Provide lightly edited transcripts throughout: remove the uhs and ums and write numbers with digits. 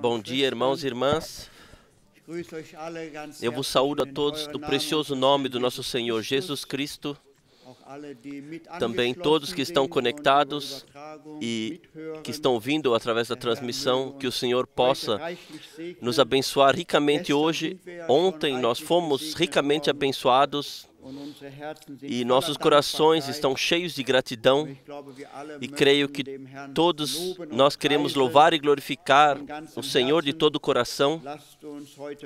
Bom dia, irmãos e irmãs. Eu vos saúdo a todos no precioso nome do nosso Senhor Jesus Cristo. Também todos que estão conectados e que estão ouvindo através da transmissão, que o Senhor possa nos abençoar ricamente hoje. Ontem nós fomos ricamente abençoados e nossos corações estão cheios de gratidão, e creio que todos nós queremos louvar e glorificar o Senhor de todo o coração.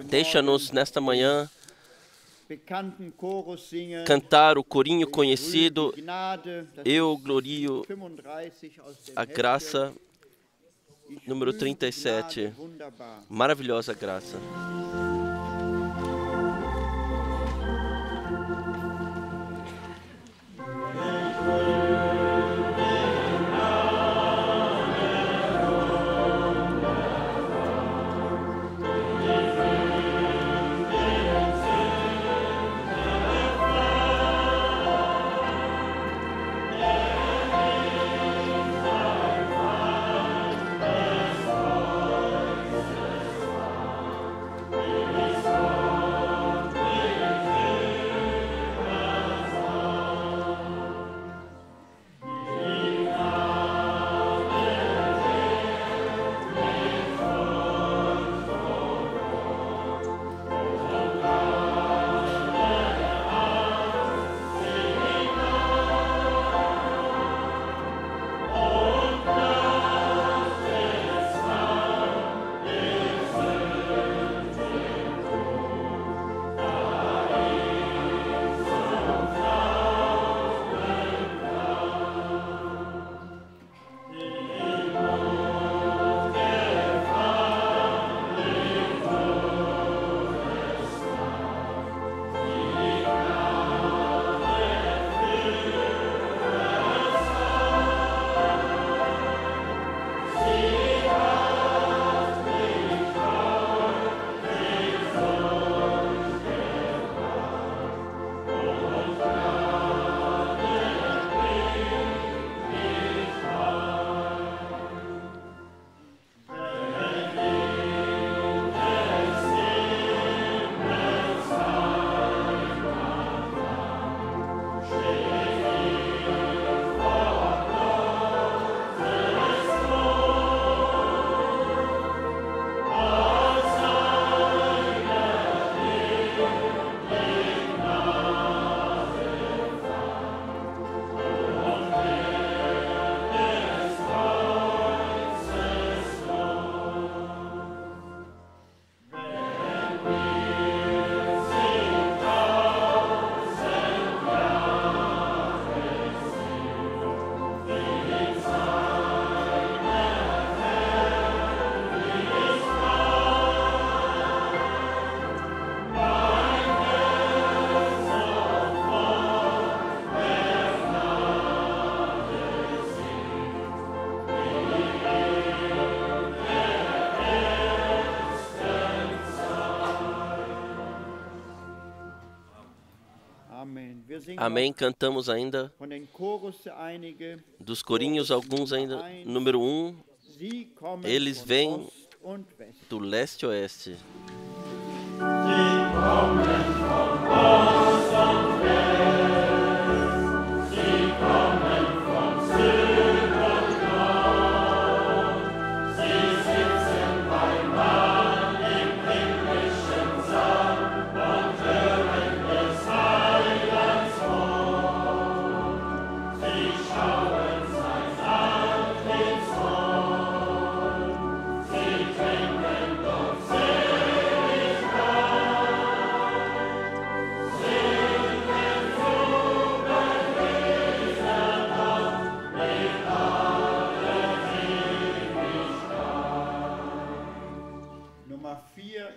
Deixa-nos nesta manhã cantar o corinho conhecido, Eu Glorio a Graça, número 37, maravilhosa graça. Amém. Cantamos ainda dos corinhos, alguns ainda. Número 1, eles vêm do leste e oeste.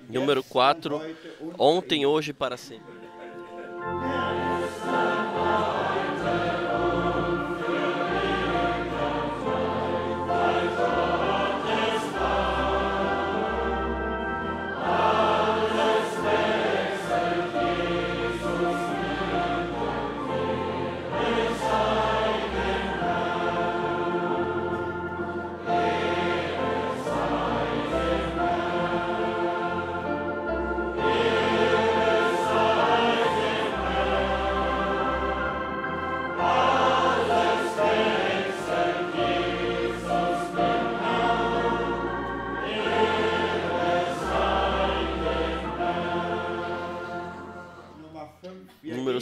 Número 4, ontem, hoje e para sempre.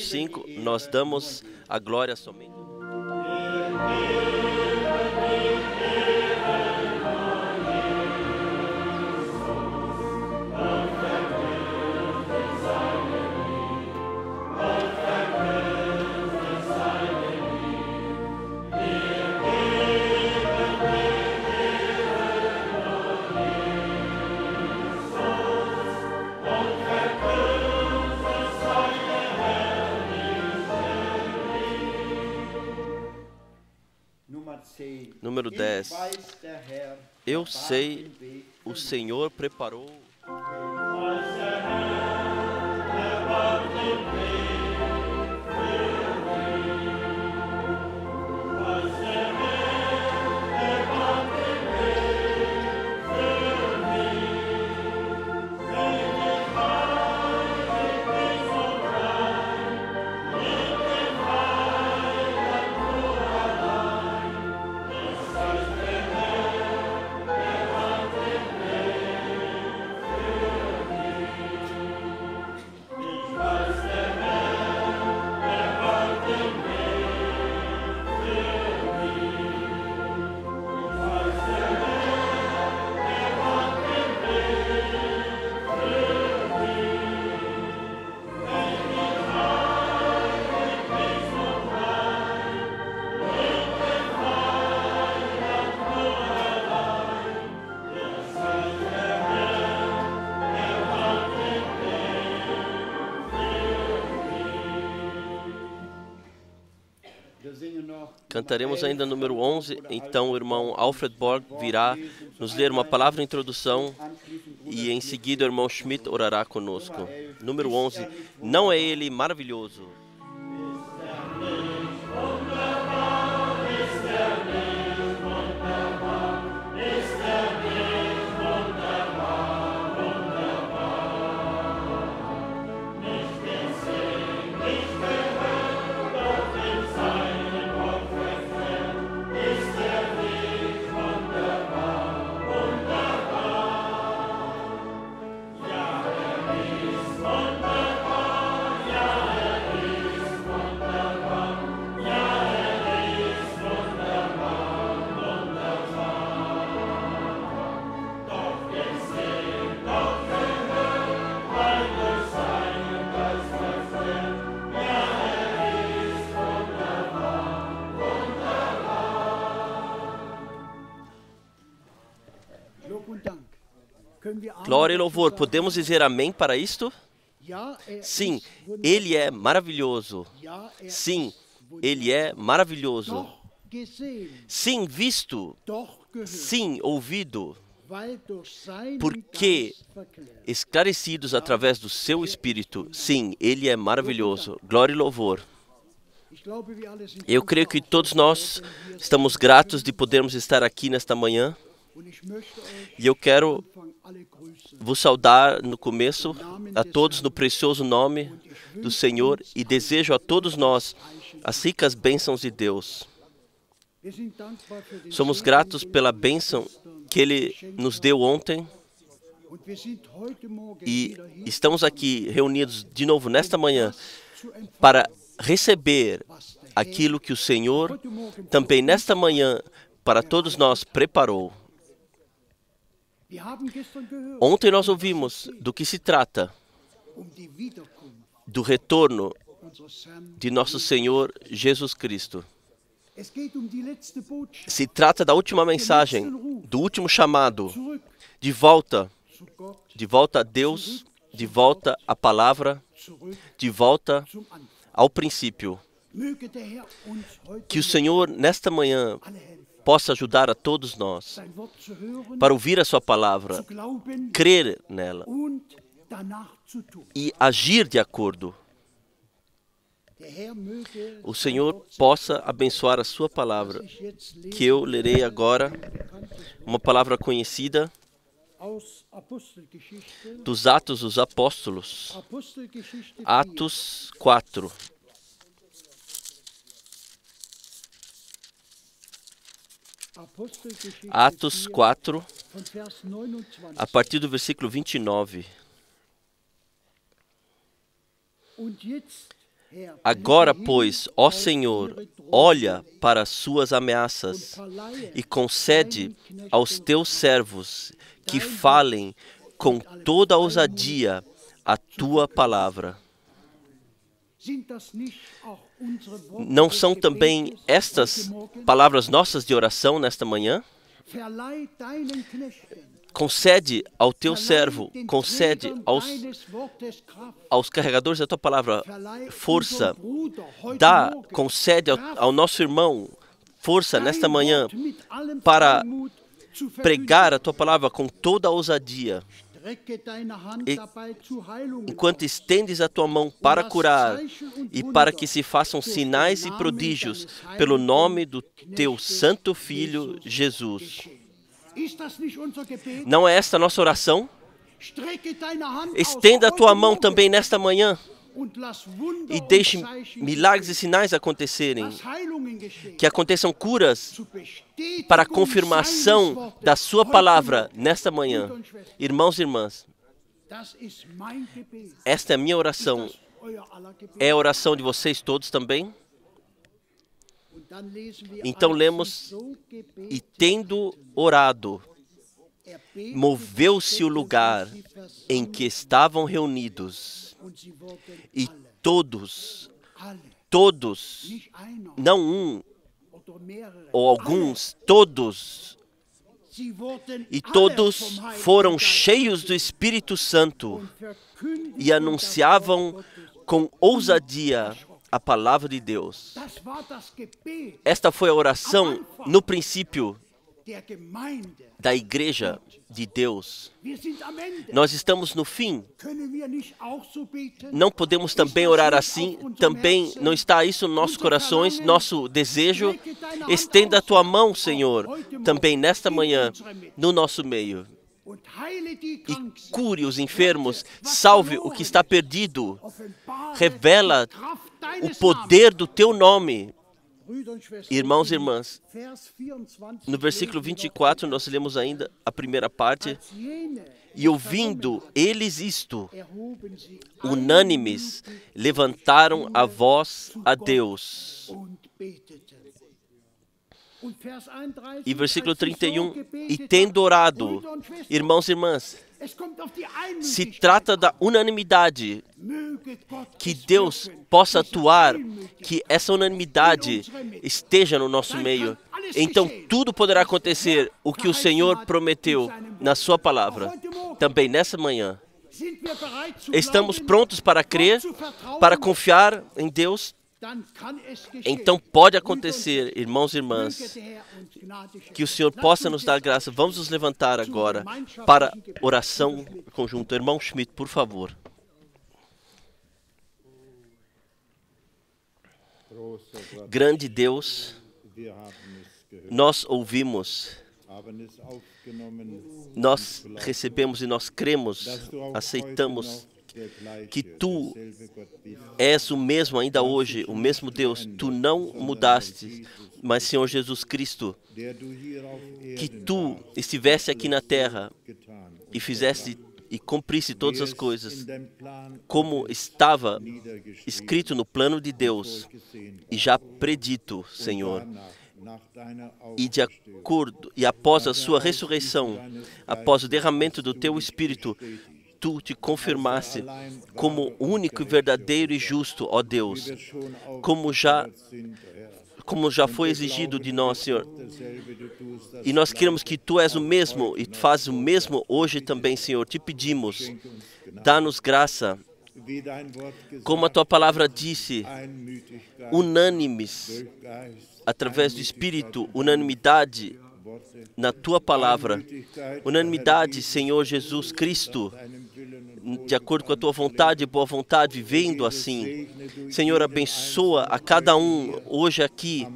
5, nós damos a glória somente. Número 10. Eu sei, o Senhor preparou. Cantaremos ainda número 11, então o irmão Alfred Borg virá nos ler uma palavra de introdução e em seguida o irmão Schmidt orará conosco. Número 11, não é ele maravilhoso? Glória e louvor. Podemos dizer amém para isto? Sim, Ele é maravilhoso. Sim, Ele é maravilhoso. Sim, visto. Sim, ouvido. Porque esclarecidos através do seu Espírito. Sim, Ele é maravilhoso. Glória e louvor. Eu creio que todos nós estamos gratos de podermos estar aqui nesta manhã. E eu quero vos saudar no começo, a todos no precioso nome do Senhor, e desejo a todos nós as ricas bênçãos de Deus. Somos gratos pela bênção que Ele nos deu ontem, e estamos aqui reunidos de novo nesta manhã para receber aquilo que o Senhor também nesta manhã para todos nós preparou. Ontem nós ouvimos do que se trata, do retorno de nosso Senhor Jesus Cristo. Se trata da última mensagem, do último chamado, de volta a Deus, de volta à palavra, de volta ao princípio. Que o Senhor, nesta manhã, possa ajudar a todos nós para ouvir a sua palavra, crer nela e agir de acordo. O Senhor possa abençoar a sua palavra, que eu lerei agora, uma palavra conhecida dos Atos dos Apóstolos, Atos 4. Atos 4, a partir do versículo 29. Agora, pois, ó Senhor, olha para as suas ameaças e concede aos teus servos que falem com toda a ousadia a tua palavra. Não são também estas palavras nossas de oração nesta manhã? Concede ao teu servo, concede aos carregadores da tua palavra força. Concede ao nosso irmão força nesta manhã para pregar a tua palavra com toda a ousadia. Enquanto estendes a tua mão para curar e para que se façam sinais e prodígios pelo nome do teu santo Filho Jesus. Não é esta a nossa oração? Estenda a tua mão também nesta manhã e deixe milagres e sinais acontecerem. Que aconteçam curas para a confirmação da sua palavra nesta manhã. Irmãos e irmãs, esta é a minha oração. É a oração de vocês todos também? Então lemos, e tendo orado, moveu-se o lugar em que estavam reunidos, e todos, não um ou alguns, todos, e todos foram cheios do Espírito Santo e anunciavam com ousadia a palavra de Deus. Esta foi a oração no princípio da igreja de Deus. Nós estamos no fim. Não podemos também orar assim? Também não está isso nos nossos corações, nosso desejo? Estenda a tua mão, Senhor, também nesta manhã, no nosso meio. E cure os enfermos, salve o que está perdido. Revela o poder do teu nome. Irmãos e irmãs, no versículo 24 nós lemos ainda a primeira parte. E ouvindo eles isto, unânimes, levantaram a voz a Deus. E versículo 31, e tendo orado, irmãos e irmãs, se trata da unanimidade, que Deus possa atuar, que essa unanimidade esteja no nosso meio. Então tudo poderá acontecer, o que o Senhor prometeu na sua palavra. Também nessa manhã, estamos prontos para crer, para confiar em Deus. Então pode acontecer, irmãos e irmãs, que o Senhor possa nos dar graça. Vamos nos levantar agora para oração conjunta. Irmão Schmidt, por favor. Grande Deus, nós ouvimos, nós recebemos e nós cremos, aceitamos que Tu és o mesmo ainda hoje, o mesmo Deus. Tu não mudaste, mas Senhor Jesus Cristo, que Tu estivesse aqui na terra e fizesse e cumprisse todas as coisas, como estava escrito no plano de Deus e já predito, Senhor. E de acordo, e após a sua ressurreição, após o derramamento do Teu Espírito, Tu te confirmaste como único e verdadeiro e justo, ó Deus, como já foi exigido de nós, Senhor. E nós queremos que Tu és o mesmo e fazes o mesmo hoje também, Senhor. Te pedimos, dá-nos graça, como a Tua palavra disse, unânimes, através do Espírito, unanimidade na Tua palavra, unanimidade, Senhor Jesus Cristo, de acordo com a Tua vontade e boa vontade, vivendo assim. Senhor, abençoa a cada um hoje aqui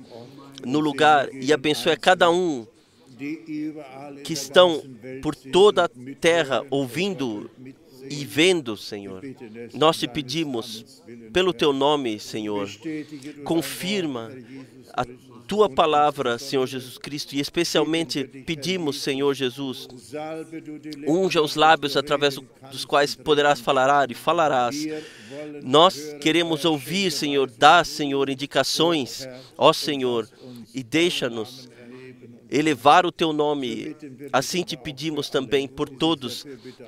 no lugar e abençoe a cada um que estão por toda a terra ouvindo e vendo, Senhor. Nós te pedimos, pelo Teu nome, Senhor, confirma a Tua palavra, Senhor Jesus Cristo, e especialmente pedimos, Senhor Jesus, unja os lábios através dos quais poderás falar e falarás. Nós queremos ouvir, Senhor, dá, Senhor, indicações, ó Senhor, e deixa-nos elevar o Teu nome. Assim te pedimos também por todos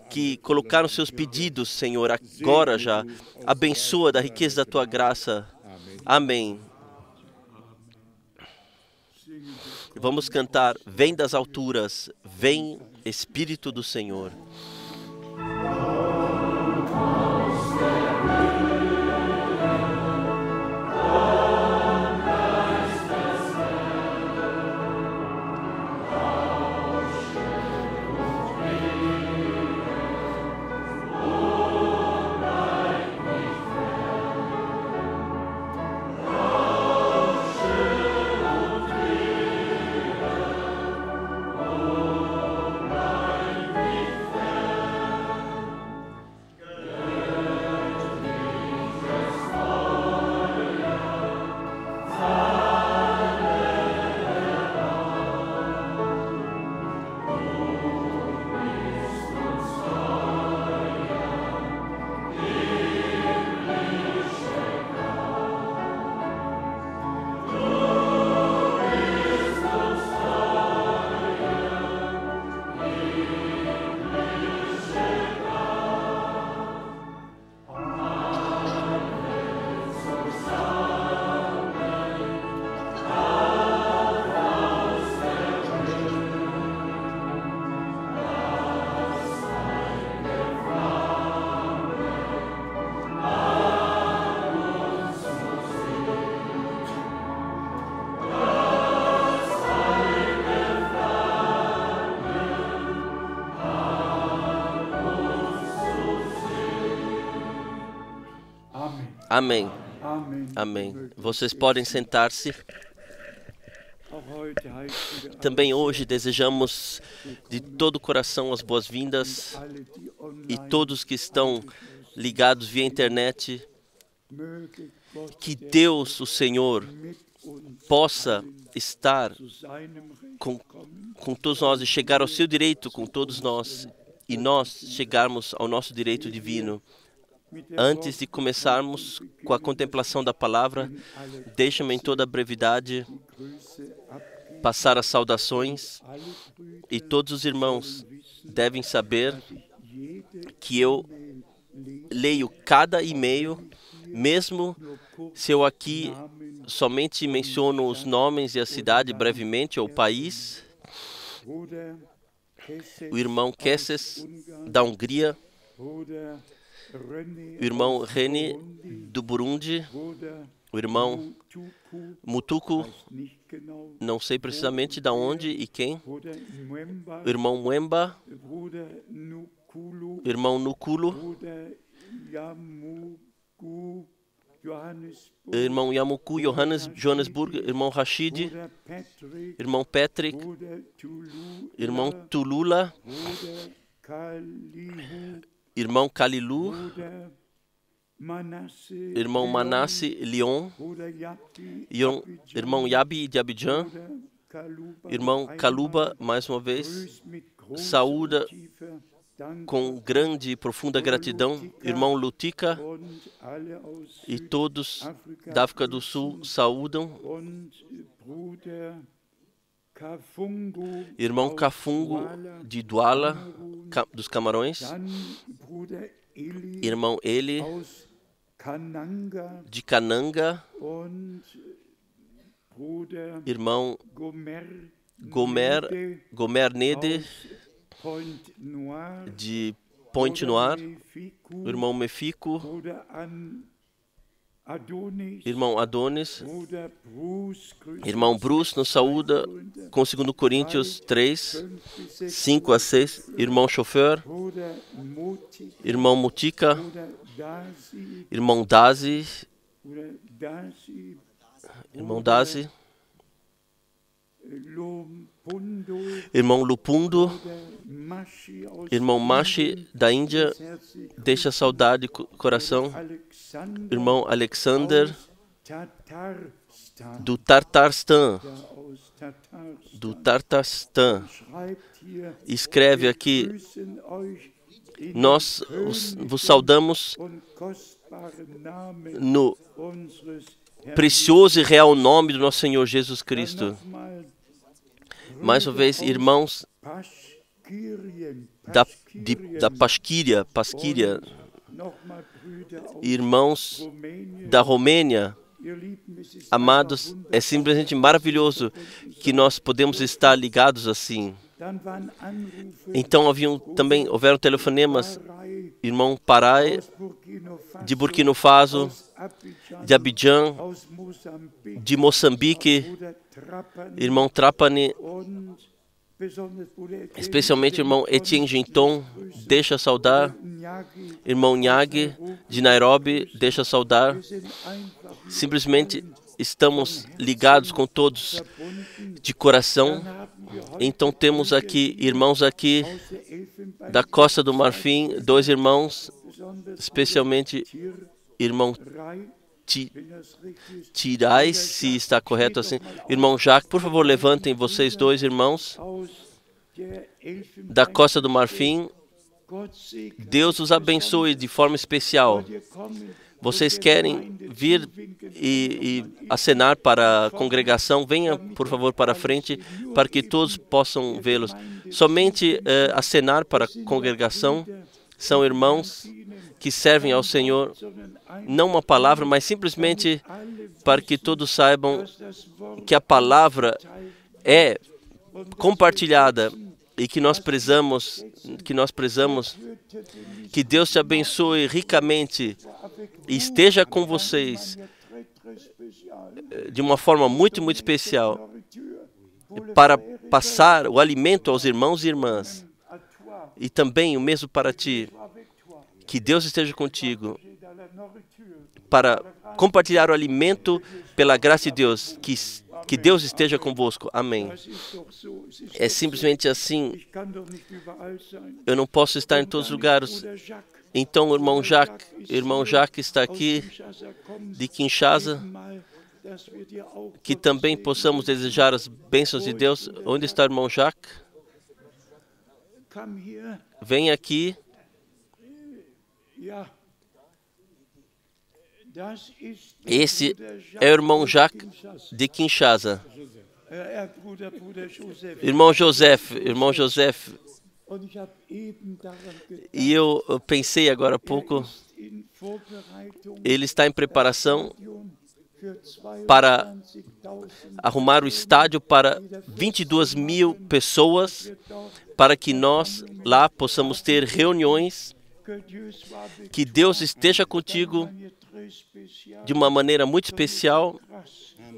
que colocaram seus pedidos, Senhor, agora já. Abençoa da riqueza da Tua graça. Amém. Vamos cantar, vem das alturas, vem Espírito do Senhor. Amém. Amém. Vocês podem sentar-se. Também hoje desejamos de todo o coração as boas-vindas e todos que estão ligados via internet. Que Deus, o Senhor, possa estar com todos nós e chegar ao seu direito com todos nós e nós chegarmos ao nosso direito divino. Antes de começarmos com a contemplação da palavra, deixa-me em toda a brevidade passar as saudações, e todos os irmãos devem saber que eu leio cada e-mail, mesmo se eu aqui somente menciono os nomes e a cidade brevemente, ou o país. O irmão Kesses, da Hungria, o irmão René, do Burundi, o irmão Mutuku, não sei precisamente de onde e quem, o irmão Mwemba, o irmão Nukulu, o irmão Yamuku, Johannesburg, irmão Rashid, irmão Patrick, irmão Tulula, irmão Kalilu, irmão Manasse Lyon, irmão Yabi de Abidjan, irmão Kaluba, mais uma vez, saúda com grande e profunda gratidão, irmão Lutika, e todos da África do Sul saúdam, irmão Kafungo de Douala, dos Camarões, irmão Eli de Kananga, irmão Gomer Nede de Pointe Noire, irmão Mefico, irmão Adonis, irmão Bruce nos saúda com 2 Coríntios 3, 5 a 6, irmão Chauffeur, irmão Mutika, irmão Dazi, irmão Dazi, irmão Lupundo, irmão Mashi da Índia, deixa saudade coração, irmão Alexander do Tartarstã, escreve aqui: nós vos saudamos no precioso e real nome do nosso Senhor Jesus Cristo. Mais uma vez, irmãos da Pasquíria, irmãos da Romênia, amados, é simplesmente maravilhoso que nós podemos estar ligados assim. Então houveram telefonemas, irmão Parai, de Burkina Faso, de Abidjan, de Moçambique, irmão Trapani, especialmente irmão Etienne Ginton, deixa saudar, irmão Nyagi, de Nairobi, deixa saudar. Simplesmente estamos ligados com todos de coração. Então temos aqui irmãos aqui da Costa do Marfim, 2 irmãos, especialmente irmão Tirais, se está correto assim. Irmão Jacques, por favor, levantem vocês 2 irmãos da Costa do Marfim. Deus os abençoe de forma especial. Vocês querem vir e acenar para a congregação? Venha, por favor, para a frente, para que todos possam vê-los. Somente acenar para a congregação. São irmãos que servem ao Senhor, não uma palavra, mas simplesmente para que todos saibam que a palavra é compartilhada e que nós prezamos, que Deus te abençoe ricamente e esteja com vocês de uma forma muito, muito especial para passar o alimento aos irmãos e irmãs. E também o mesmo para ti. Que Deus esteja contigo para compartilhar o alimento pela graça de Deus. Que Deus esteja convosco. Amém. É simplesmente assim. Eu não posso estar em todos os lugares. Então o irmão Jacques está aqui de Kinshasa. Que também possamos desejar as bênçãos de Deus. Onde está o irmão Jacques? Vem aqui. Esse é o irmão Jacques de Kinshasa. Irmão Joseph. E eu pensei agora há pouco, ele está em preparação para arrumar o estádio para 22.000 pessoas, para que nós lá possamos ter reuniões. Que Deus esteja contigo de uma maneira muito especial,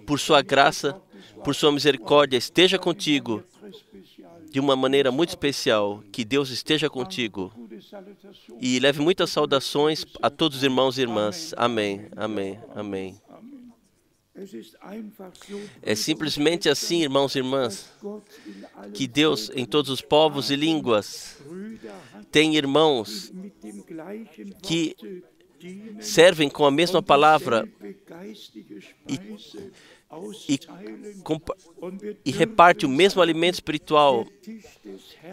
por sua graça, por sua misericórdia, esteja contigo de uma maneira muito especial. Que Deus esteja contigo. E leve muitas saudações a todos os irmãos e irmãs. Amém, amém, amém. É simplesmente assim, irmãos e irmãs, que Deus em todos os povos e línguas tem irmãos que servem com a mesma palavra e reparte o mesmo alimento espiritual.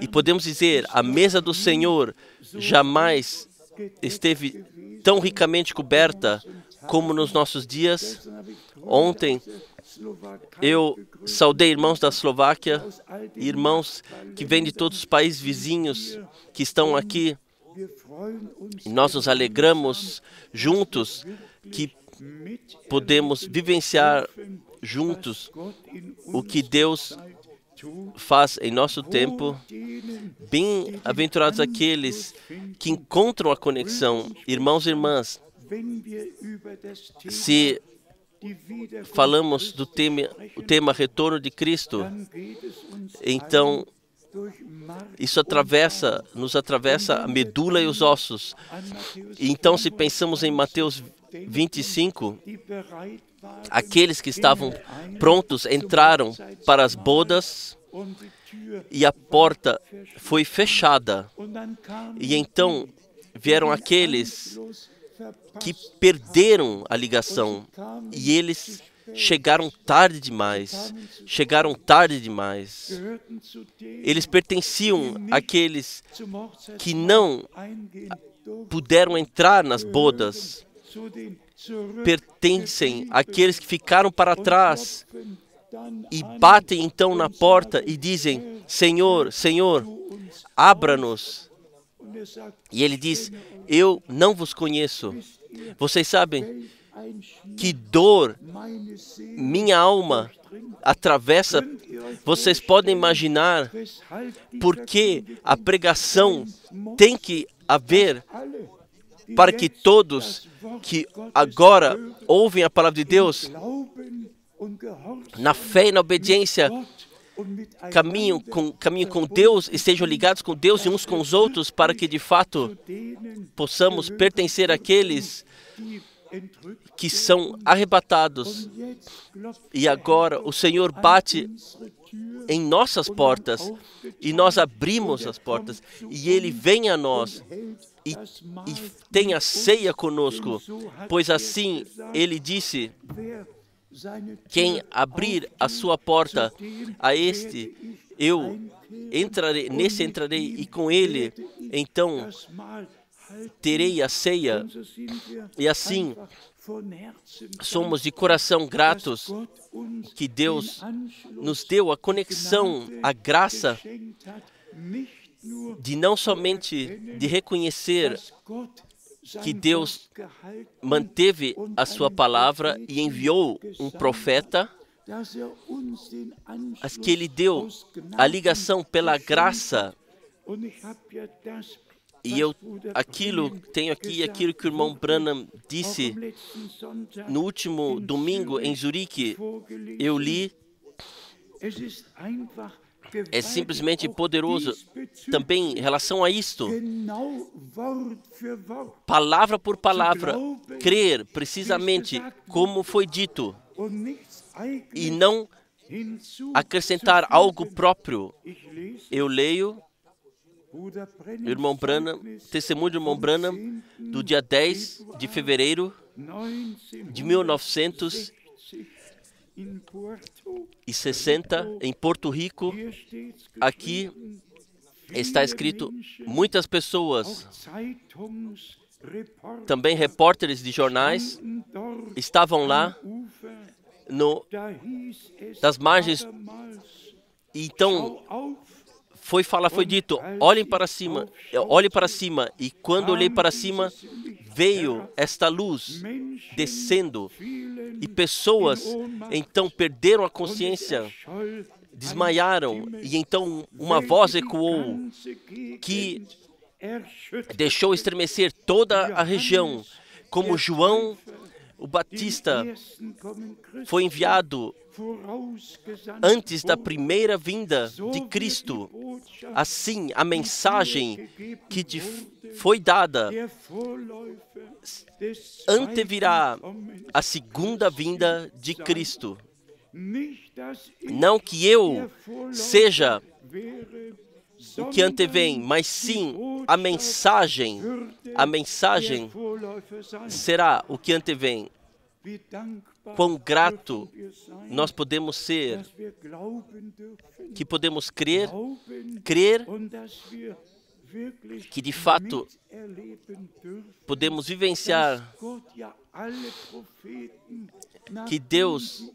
E podemos dizer, a mesa do Senhor jamais esteve tão ricamente coberta como nos nossos dias. Ontem eu saudei irmãos da Eslováquia, irmãos que vêm de todos os países vizinhos que estão aqui. Nós nos alegramos juntos que podemos vivenciar juntos o que Deus faz em nosso tempo. Bem-aventurados aqueles que encontram a conexão. Irmãos e irmãs, se falamos do tema retorno de Cristo, então isso nos atravessa a medula e os ossos. Então, se pensamos em Mateus 25, aqueles que estavam prontos entraram para as bodas e a porta foi fechada. E então vieram aqueles que perderam a ligação e eles chegaram tarde demais. Chegaram tarde demais. Eles pertenciam àqueles que não puderam entrar nas bodas. Pertencem àqueles que ficaram para trás e batem então na porta e dizem: Senhor, Senhor, abra-nos. E ele diz: eu não vos conheço. Vocês sabem que dor minha alma atravessa. Vocês podem imaginar por que a pregação tem que haver para que todos que agora ouvem a palavra de Deus, na fé e na obediência, caminhem com Deus, estejam ligados com Deus e uns com os outros, para que de fato possamos pertencer àqueles que são arrebatados. E agora o Senhor bate em nossas portas e nós abrimos as portas e Ele vem a nós e tem a ceia conosco, pois assim Ele disse: quem abrir a sua porta, a este eu entrarei, nesse entrarei e com ele então terei a ceia. E assim somos de coração gratos que Deus nos deu a conexão, a graça de não somente de reconhecer que Deus manteve a sua palavra e enviou um profeta, mas que Ele deu a ligação pela graça. E eu tenho aqui aquilo que o irmão Branham disse no último domingo em Zurique. Eu li. É simplesmente poderoso também em relação a isto. Palavra por palavra, crer precisamente como foi dito e não acrescentar algo próprio. Eu leio o irmão Branham, testemunho do irmão Branham do dia 10 de fevereiro de 1960 em Porto Rico. Aqui está escrito: muitas pessoas, também repórteres de jornais, estavam lá das margens. Então foi dito: olhem para cima, olhe para cima. E quando olhei para cima, veio esta luz descendo e pessoas então perderam a consciência, desmaiaram, e então uma voz ecoou que deixou estremecer toda a região, como João o Batista foi enviado antes da primeira vinda de Cristo. Assim, a mensagem que foi dada antevirá a segunda vinda de Cristo. Não que eu seja o que antevém, mas sim a mensagem será o que antevém. Quão grato nós podemos ser, que podemos crer que de fato podemos vivenciar que Deus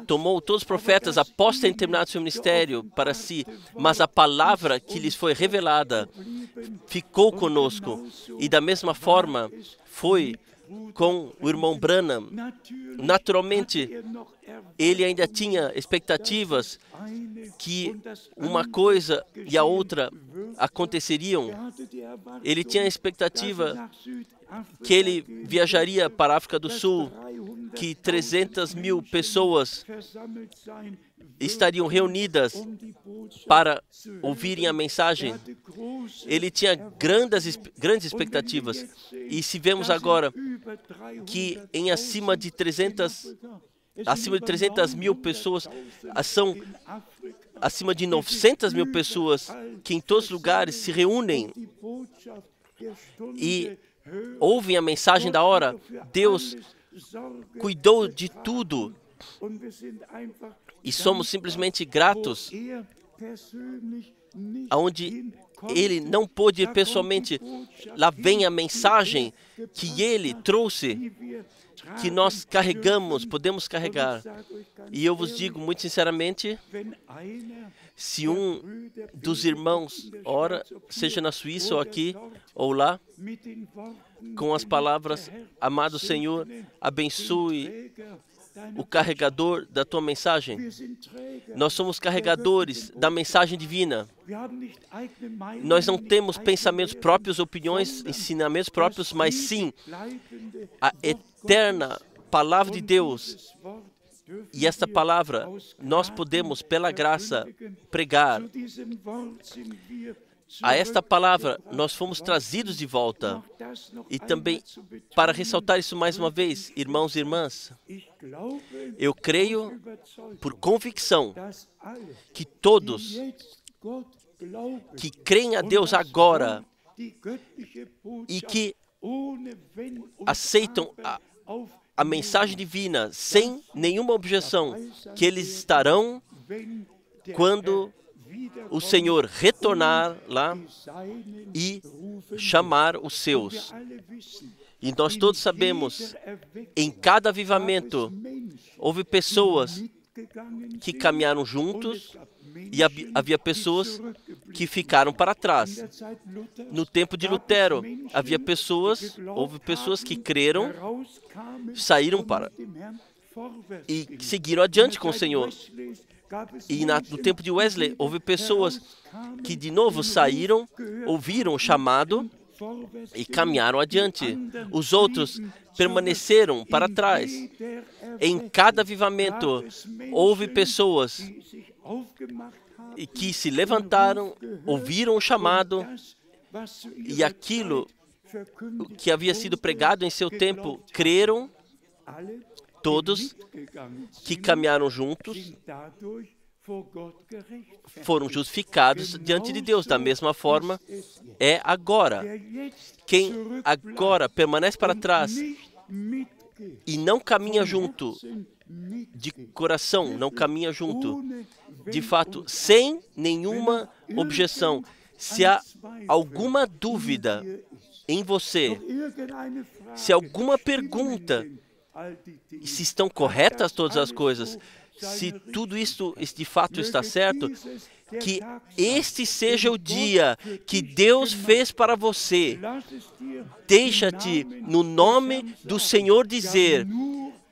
tomou todos os profetas após terem terminado seu ministério para si, mas a palavra que lhes foi revelada ficou conosco. E da mesma forma foi com o irmão Branham. Naturalmente, ele ainda tinha expectativas que uma coisa e a outra aconteceriam. Ele tinha a expectativa que ele viajaria para a África do Sul, que 300.000 pessoas estariam reunidas para ouvirem a mensagem. Ele tinha grandes expectativas. E se vemos agora que em acima de 300.000 pessoas, são acima de 900.000 pessoas que em todos os lugares se reúnem e ouvem a mensagem da hora. Deus cuidou de tudo e somos simplesmente gratos, aonde Ele não pôde ir pessoalmente. Lá vem a mensagem que Ele trouxe, que nós carregamos, podemos carregar. E eu vos digo muito sinceramente, se um dos irmãos ora, seja na Suíça ou aqui ou lá, com as palavras: amado Senhor, abençoe o carregador da tua mensagem. Nós somos carregadores da mensagem divina. Nós não temos pensamentos próprios, opiniões, ensinamentos próprios, mas sim a eterna palavra de Deus. E esta palavra nós podemos, pela graça, pregar. A esta palavra nós fomos trazidos de volta. E também, para ressaltar isso mais uma vez, irmãos e irmãs, eu creio por convicção que todos que creem a Deus agora e que aceitam a mensagem divina sem nenhuma objeção, que eles estarão quando o Senhor retornar lá e chamar os seus. E nós todos sabemos, em cada avivamento, houve pessoas que caminharam juntos e havia pessoas que ficaram para trás. No tempo de Lutero, houve pessoas que creram, saíram e seguiram adiante com o Senhor. E no tempo de Wesley, houve pessoas que de novo saíram, ouviram o chamado e caminharam adiante. Os outros permaneceram para trás. Em cada avivamento, houve pessoas que se levantaram, ouviram o chamado e aquilo que havia sido pregado em seu tempo, creram. Todos que caminharam juntos foram justificados diante de Deus. Da mesma forma, é agora. Quem agora permanece para trás e não caminha junto, de coração, não caminha junto, de fato, sem nenhuma objeção, se há alguma dúvida em você, se há alguma pergunta, se estão corretas todas as coisas, se tudo isso de fato está certo, que este seja o dia que Deus fez para você. Deixa-te, no nome do Senhor, dizer: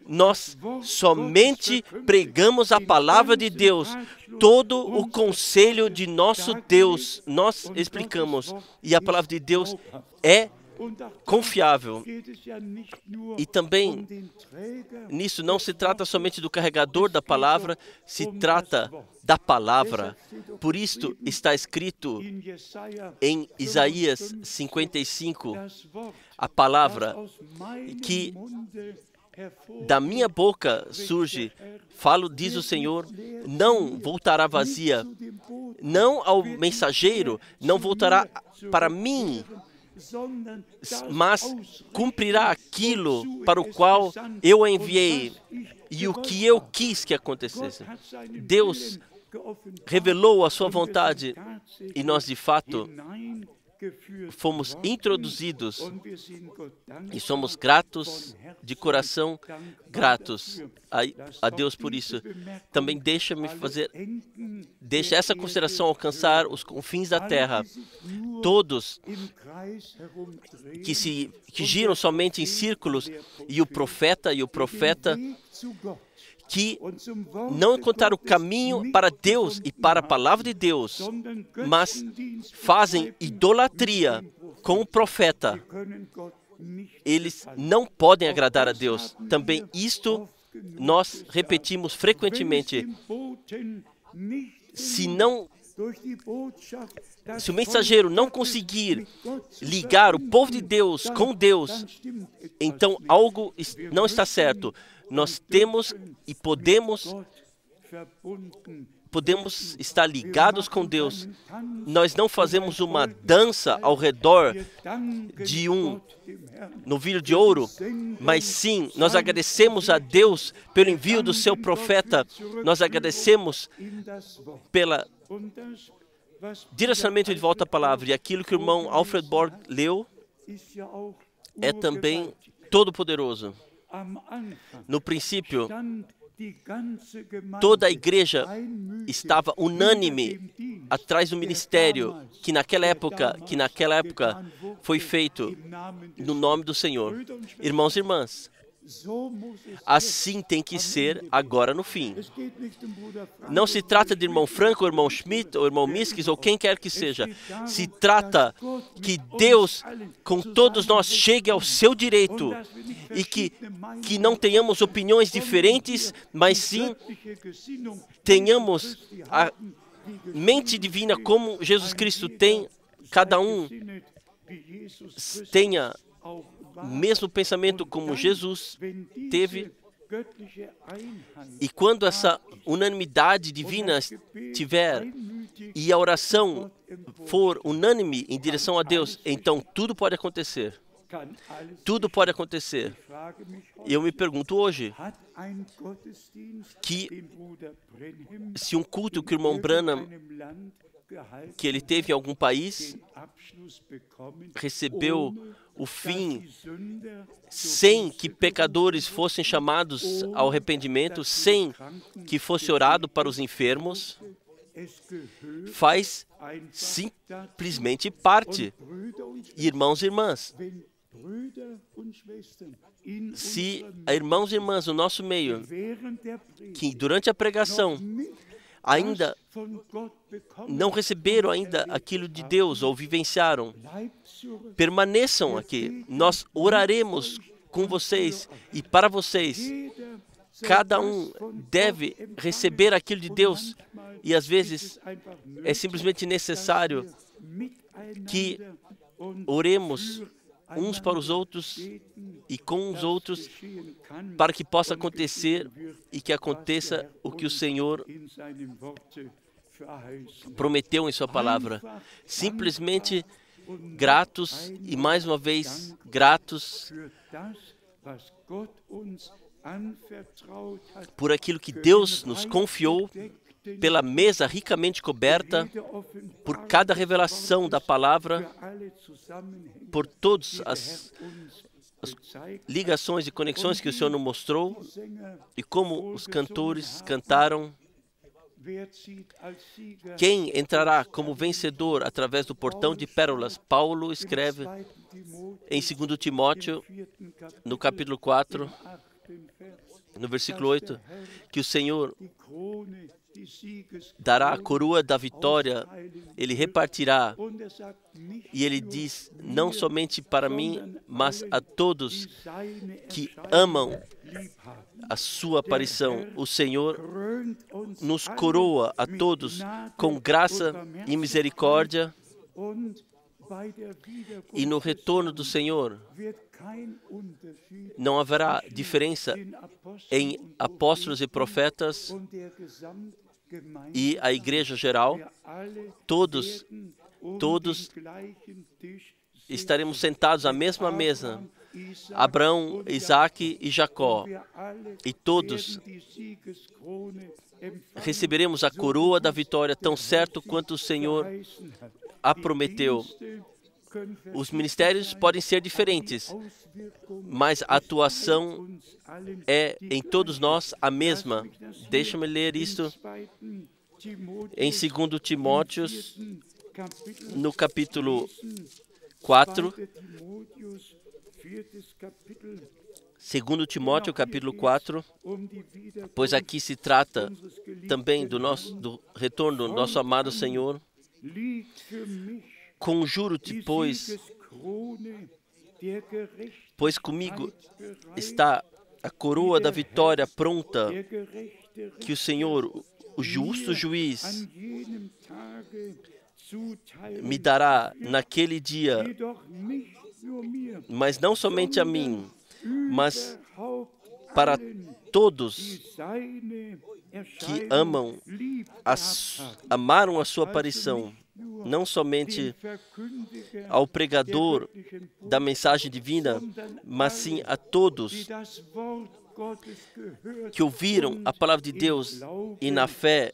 nós somente pregamos a palavra de Deus, todo o conselho de nosso Deus nós explicamos, e a palavra de Deus é confiável. E também, nisso não se trata somente do carregador da palavra, se trata da palavra. Por isto está escrito em Isaías 55, a palavra que da minha boca surge, diz o Senhor, não voltará vazia, não ao mensageiro, não voltará para mim, mas cumprirá aquilo para o qual eu a enviei e o que eu quis que acontecesse. Deus revelou a sua vontade e nós, de fato, fomos introduzidos e somos gratos, de coração gratos a Deus por isso. Também deixa essa consideração alcançar os confins da terra. Todos que giram somente em círculos, e o profeta que não encontraram o caminho para Deus e para a palavra de Deus, mas fazem idolatria com o profeta. Eles não podem agradar a Deus. Também isto nós repetimos frequentemente. Se o mensageiro não conseguir ligar o povo de Deus com Deus, então algo não está certo. Nós temos e podemos podemos estar ligados com Deus. Nós não fazemos uma dança ao redor de um novilho de ouro, mas sim, nós agradecemos a Deus pelo envio do seu profeta. Nós agradecemos pelo direcionamento de volta à palavra. E aquilo que o irmão Alfred Borg leu é também todo-poderoso. No princípio, toda a igreja estava unânime atrás do ministério que naquela época foi feito no nome do Senhor. Irmãos e irmãs, assim tem que ser agora no fim. Não se trata de irmão Franco, ou irmão Schmidt, ou irmão Miskis, ou quem quer que seja. Se trata que Deus, com todos nós, chegue ao seu direito e que não tenhamos opiniões diferentes, mas sim tenhamos a mente divina como Jesus Cristo tem, cada um tenha mesmo pensamento como Jesus teve. E quando essa unanimidade divina tiver e a oração for unânime em direção a Deus, então tudo pode acontecer. Tudo pode acontecer. Eu me pergunto hoje que se um culto que o irmão Branham que ele teve em algum país recebeu o fim sem que pecadores fossem chamados ao arrependimento, sem que fosse orado para os enfermos, faz simplesmente parte. Irmãos e irmãs, se irmãos e irmãs no nosso meio, que durante a pregação ainda não receberam ainda aquilo de Deus ou vivenciaram, permaneçam aqui. Nós oraremos com vocês e para vocês. Cada um deve receber aquilo de Deus e às vezes é simplesmente necessário que oremos uns para os outros e com os outros para que possa acontecer e que aconteça o que o Senhor prometeu em sua palavra. Simplesmente gratos e mais uma vez gratos por aquilo que Deus nos confiou, pela mesa ricamente coberta, por cada revelação da palavra, por todas as ligações e conexões que o Senhor nos mostrou e como os cantores cantaram. Quem entrará como vencedor através do portão de pérolas? Paulo escreve em 2 Timóteo, no capítulo 4, no versículo 8, que o Senhor dará a coroa da vitória, Ele repartirá. E Ele diz, não somente para mim, mas a todos que amam a sua aparição. O Senhor nos coroa a todos com graça e misericórdia. E no retorno do Senhor não haverá diferença em apóstolos e profetas e a igreja geral. Todos estaremos sentados à mesma mesa. Abraão, Isaque e Jacó. E todos receberemos a coroa da vitória tão certo quanto o Senhor a prometeu. Os ministérios podem ser diferentes, mas a atuação é em todos nós a mesma. Deixa-me ler isto em 2 Timóteo, no capítulo 4. 2 Timóteo, capítulo 4, pois aqui se trata também do retorno do nosso amado Senhor. Conjuro-te, pois comigo está a coroa da vitória pronta, que o Senhor, o justo juiz, me dará naquele dia, mas não somente a mim, mas para todos que amaram a sua aparição, não somente ao pregador da mensagem divina, mas sim a todos que ouviram a palavra de Deus e na fé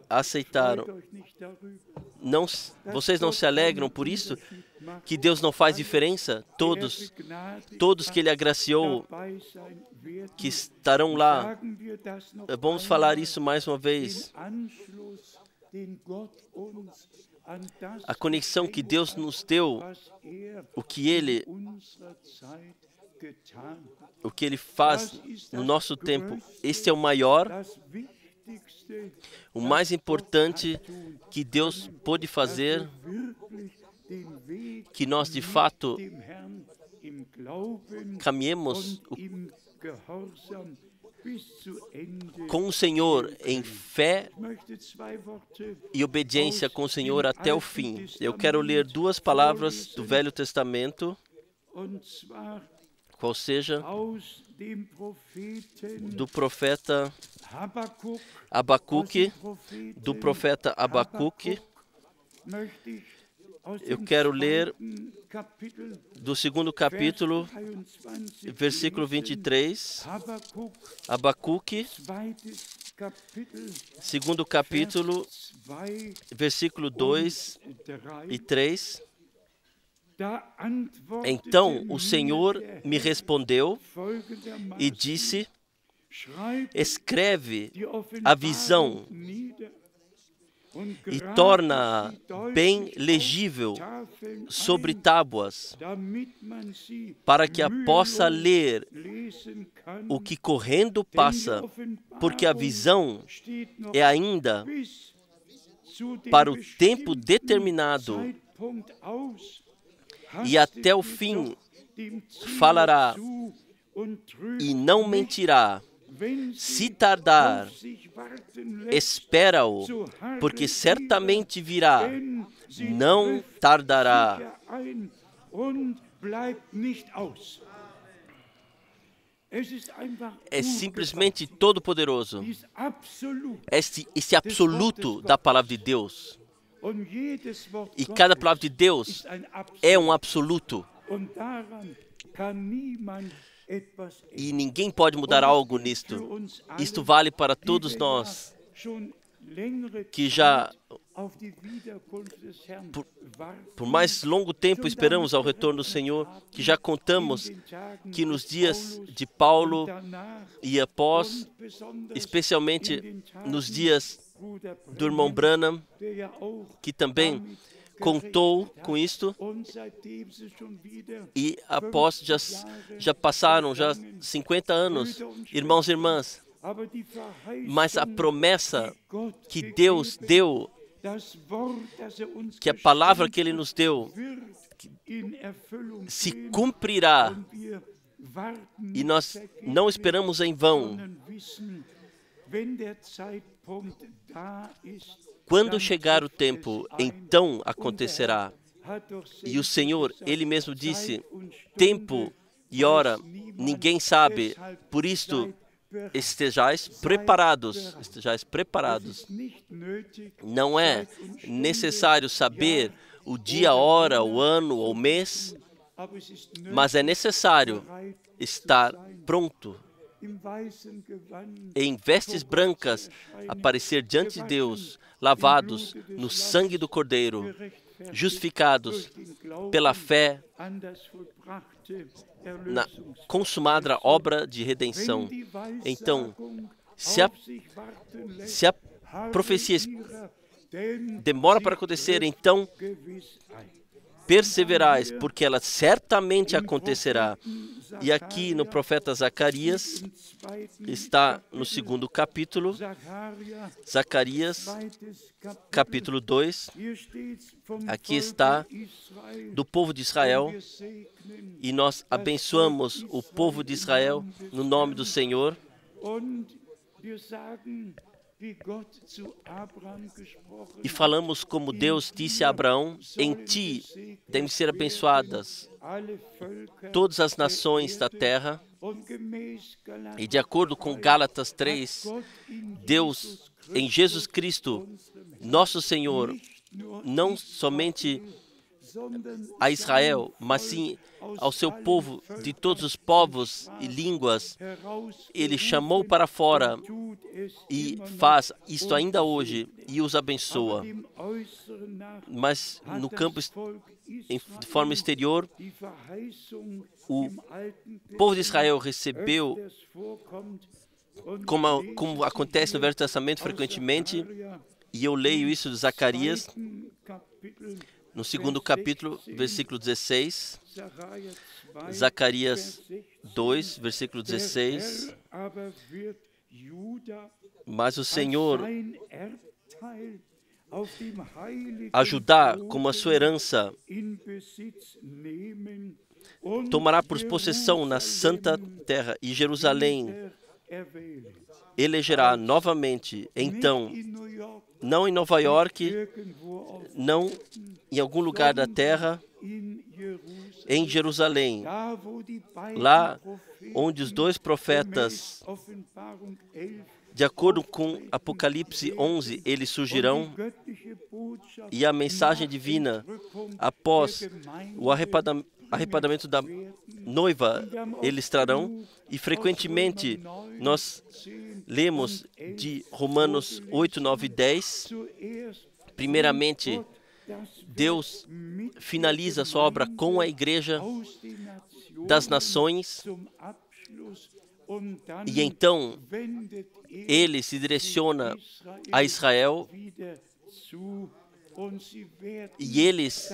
aceitaram. Vocês não se alegram por isso? Que Deus não faz diferença? Todos que Ele agraciou, que estarão lá. Vamos falar isso mais uma vez. A conexão que Deus nos deu, o que Ele faz no nosso tempo, este é o maior, o mais importante que Deus pôde fazer, que nós de fato caminhemos com o Senhor em fé e obediência com o Senhor até o fim. Eu quero ler duas palavras do Velho Testamento, qual seja do profeta Abacuque, Eu quero ler do segundo capítulo, versículo 23, Abacuque, segundo capítulo, versículo 2 e 3. Então o Senhor me respondeu e disse: escreve a visão e torna bem legível sobre tábuas, para que a possa ler o que correndo passa, porque a visão é ainda para o tempo determinado, e até o fim falará e não mentirá. Se tardar, espera-o, porque certamente virá, não tardará. É simplesmente todo-poderoso. Este absoluto da palavra de Deus. E cada palavra de Deus é um absoluto. E ninguém pode mudar algo nisto. Isto vale para todos nós que já por mais longo tempo esperamos ao retorno do Senhor, que já contamos que nos dias de Paulo e após, especialmente nos dias do irmão Branham, que também contou com isto, e após já passaram 50 anos, irmãos e irmãs, mas a promessa que Deus deu, que a palavra que Ele nos deu, se cumprirá, e nós não esperamos em vão. Quando chegar o tempo, então acontecerá. E o Senhor, Ele mesmo disse, tempo e hora, ninguém sabe, por isto estejais preparados. Não é necessário saber o dia, a hora, o ano ou o mês, mas é necessário estar pronto, em vestes brancas, aparecer diante de Deus, lavados no sangue do Cordeiro, justificados pela fé na consumada obra de redenção. Então, se a profecia demora para acontecer, então perseverais, porque ela certamente acontecerá. E aqui no profeta Zacarias, está no segundo capítulo, Zacarias, capítulo 2, aqui está do povo de Israel, e nós abençoamos o povo de Israel no nome do Senhor. E falamos como Deus disse a Abraão, em ti devem ser abençoadas todas as nações da terra, E de acordo com Gálatas 3, Deus, em Jesus Cristo, nosso Senhor, não somente a Israel, mas sim ao seu povo de todos os povos e línguas, Ele chamou para fora e faz isto ainda hoje e os abençoa. Mas no campo, de forma exterior, o povo de Israel recebeu, como acontece no Velho Testamento frequentemente, e eu leio isso de Zacarias, no 2º capítulo, versículo 16, Zacarias 2, versículo 16, mas o Senhor a Judá como a sua herança tomará por possessão na santa terra, e Jerusalém elegerá novamente. Então, não em Nova York, não em algum lugar da terra, em Jerusalém, lá onde os 2 profetas, de acordo com Apocalipse 11, eles surgirão, e a mensagem divina, após o arrebatamento da noiva, eles trarão. E frequentemente nós lemos de Romanos 8, 9 e 10. Primeiramente, Deus finaliza a sua obra com a igreja das nações, e então Ele se direciona a Israel, e eles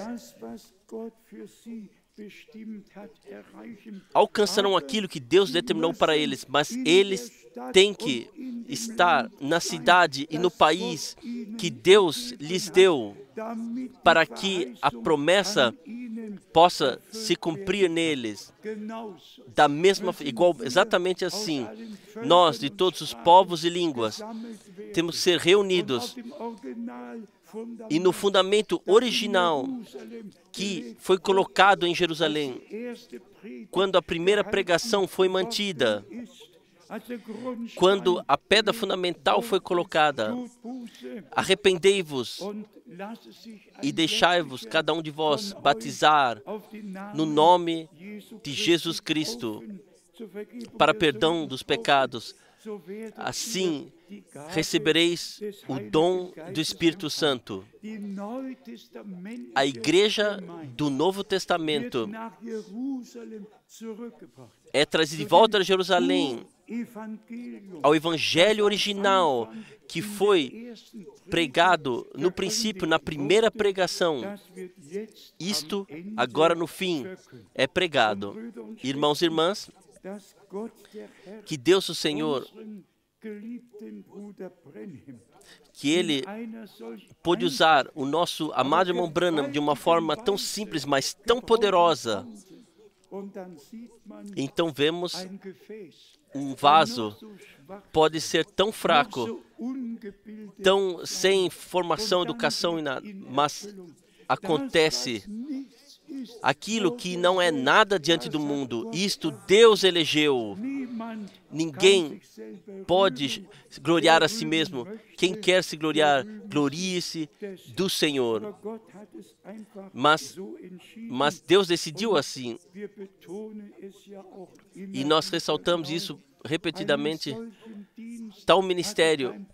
alcançarão aquilo que Deus determinou para eles, mas eles têm que estar na cidade e no país que Deus lhes deu, para que a promessa possa se cumprir neles. Da mesma, exatamente assim, nós de todos os povos e línguas temos que ser reunidos, e no fundamento original que foi colocado em Jerusalém, quando a primeira pregação foi mantida, quando a pedra fundamental foi colocada, arrependei-vos e deixai-vos, cada um de vós, batizar no nome de Jesus Cristo para perdão dos pecados. Assim recebereis o dom do Espírito Santo. A igreja do Novo Testamento é trazida de volta a Jerusalém, ao evangelho original que foi pregado no princípio, na primeira pregação. Isto, agora no fim, é pregado. Irmãos e irmãs, que Deus, o Senhor, que Ele pôde usar o nosso amado irmão Branham de uma forma tão simples, mas tão poderosa. Então vemos um vaso pode ser tão fraco, tão sem formação, educação, mas acontece aquilo que não é nada diante do mundo. Isto Deus elegeu. Ninguém pode gloriar a si mesmo. Quem quer se gloriar, glorie-se do Senhor. Mas Deus decidiu assim. E nós ressaltamos isso repetidamente. Tal ministério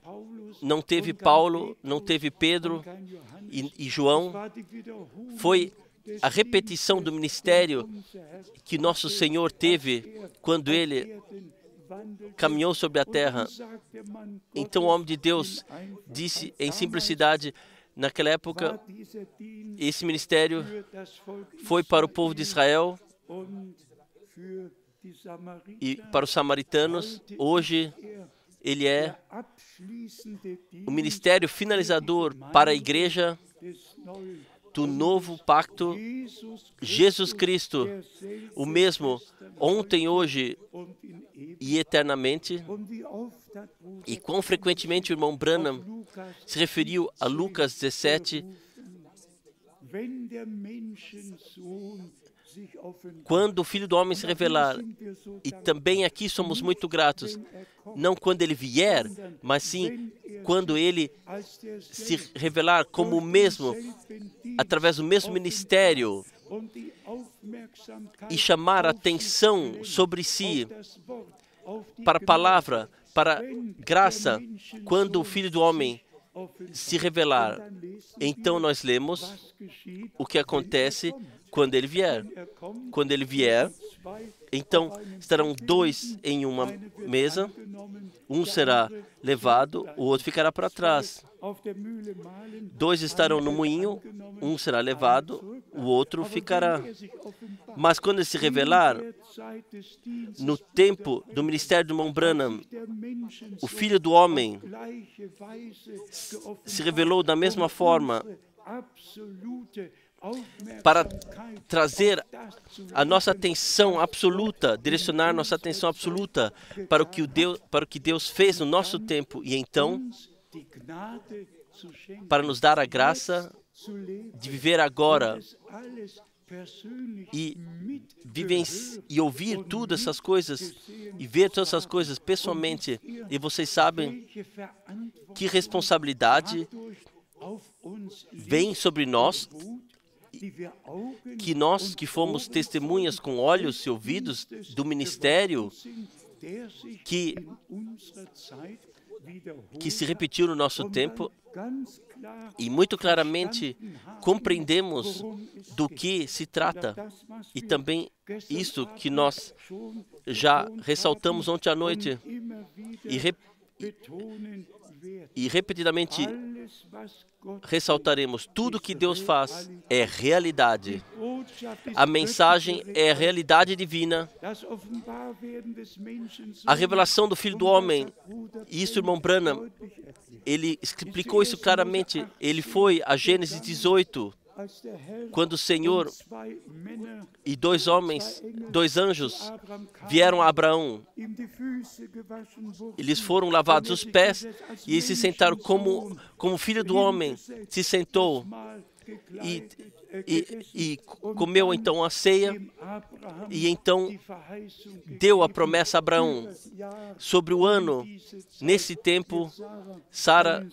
não teve Paulo, não teve Pedro e João. Foi a repetição do ministério que nosso Senhor teve quando Ele caminhou sobre a terra. Então o homem de Deus disse em simplicidade, naquela época, esse ministério foi para o povo de Israel e para os samaritanos. Hoje ele é o ministério finalizador para a igreja do novo pacto. Jesus Cristo, o mesmo ontem, hoje e eternamente. E quão frequentemente o irmão Branham se referiu a Lucas 17, quando o Filho do Homem se revelar, e também aqui somos muito gratos, não quando ele vier, mas sim quando ele se revelar como o mesmo, através do mesmo ministério, e chamar a atenção sobre si para a palavra, para a graça, quando o Filho do Homem se revelar. Então nós lemos o que acontece quando ele vier. Quando ele vier, então estarão dois em uma mesa, um será levado, o outro ficará para trás. Dois estarão no moinho, um será levado, o outro ficará. Mas quando ele se revelar, no tempo do ministério do irmão Branham, o Filho do Homem se revelou da mesma forma para trazer a nossa atenção absoluta, direcionar nossa atenção absoluta para o que Deus fez no nosso tempo, e então para nos dar a graça de viver agora e ouvir todas essas coisas e ver todas essas coisas pessoalmente. E vocês sabem que responsabilidade vem sobre nós, que nós que fomos testemunhas com olhos e ouvidos do ministério que se repetiu no nosso tempo, e muito claramente compreendemos do que se trata. E também isso que nós já ressaltamos ontem à noite e repetidamente ressaltaremos: tudo que Deus faz é realidade. A mensagem é a realidade divina. A revelação do Filho do Homem, e isso o irmão Branham, ele explicou isso claramente. Ele foi a Gênesis 18, quando o Senhor e dois anjos vieram a Abraão. Eles foram lavados os pés e eles se sentaram como o Filho do Homem se sentou e comeu então a ceia, e então deu a promessa a Abraão sobre o ano. Nesse tempo, Sara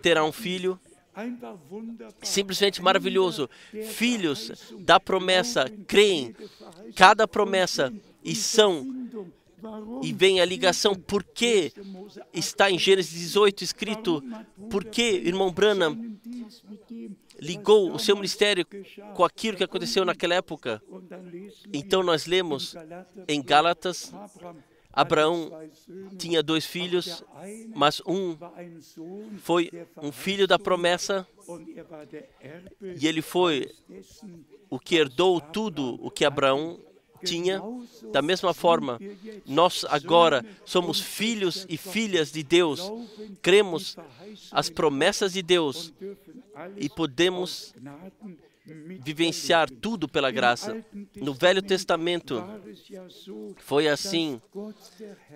terá um filho. Simplesmente maravilhoso. Filhos da promessa creem cada promessa e vem a ligação. Por que está em Gênesis 18 escrito? Por que irmão Branham ligou o seu ministério com aquilo que aconteceu naquela época? Então nós lemos em Gálatas: Abraão tinha dois filhos, mas um foi um filho da promessa, e ele foi o que herdou tudo o que Abraão tinha. Da mesma forma, nós agora somos filhos e filhas de Deus, cremos as promessas de Deus e podemos vivenciar tudo pela graça. No Velho Testamento foi assim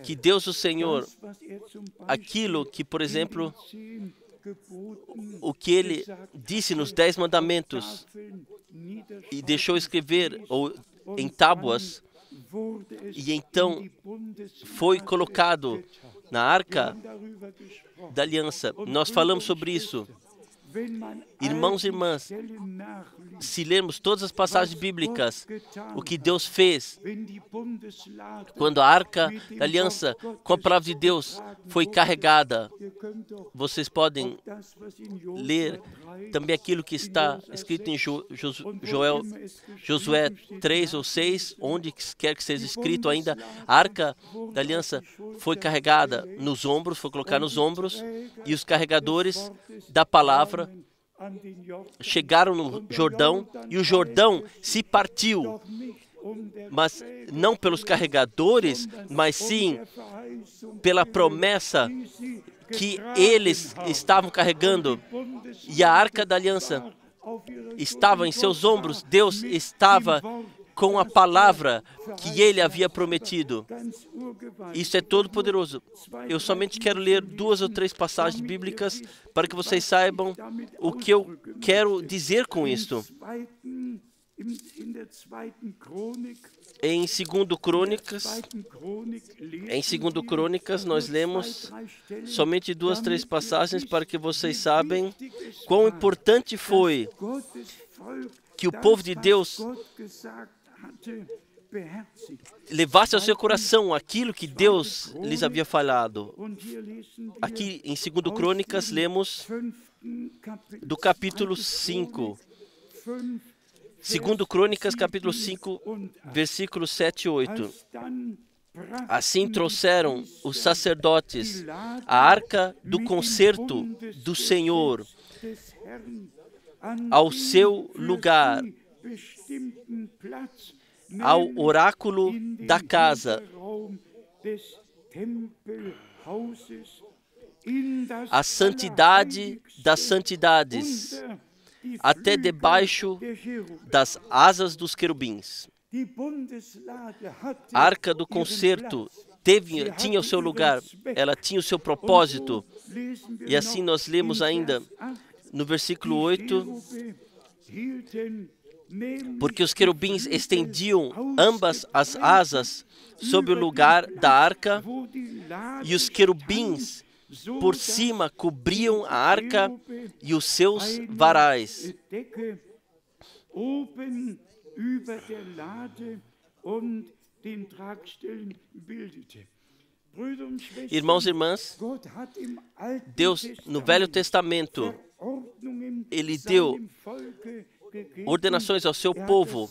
que Deus o Senhor, aquilo que, por exemplo, o que ele disse nos 10 mandamentos e deixou escrever em tábuas, e então foi colocado na Arca da Aliança. Nós falamos sobre isso. Irmãos e irmãs, se lermos todas as passagens bíblicas, o que Deus fez quando a Arca da Aliança com a palavra de Deus foi carregada, vocês podem ler também aquilo que está escrito em Josué 3 ou 6, onde quer que seja escrito ainda, a Arca da Aliança foi carregada nos ombros, foi colocada nos ombros, e os carregadores da palavra chegaram no Jordão, e o Jordão se partiu, mas não pelos carregadores, mas sim pela promessa que eles estavam carregando. E a Arca da Aliança estava em seus ombros. Deus estava com a palavra que ele havia prometido. Isso é todo poderoso. Eu somente quero ler 2 ou 3 passagens bíblicas para que vocês saibam o que eu quero dizer com isto. Em 2 Crônicas, nós lemos somente 2, 3 passagens para que vocês saibam quão importante foi que o povo de Deus levasse ao seu coração aquilo que Deus lhes havia falado. Aqui em 2 Crônicas, lemos do capítulo 5. 2 Crônicas, capítulo 5, versículos 7 e 8. Assim trouxeram os sacerdotes a arca do concerto do Senhor ao seu lugar, ao oráculo da casa, a santidade das santidades, até debaixo das asas dos querubins. A arca do concerto tinha o seu lugar, ela tinha o seu propósito. E assim nós lemos ainda no versículo 8, porque os querubins estendiam ambas as asas sobre o lugar da arca, e os querubins por cima cobriam a arca e os seus varais. Irmãos e irmãs, Deus, no Velho Testamento, Ele deu ordenações ao seu povo,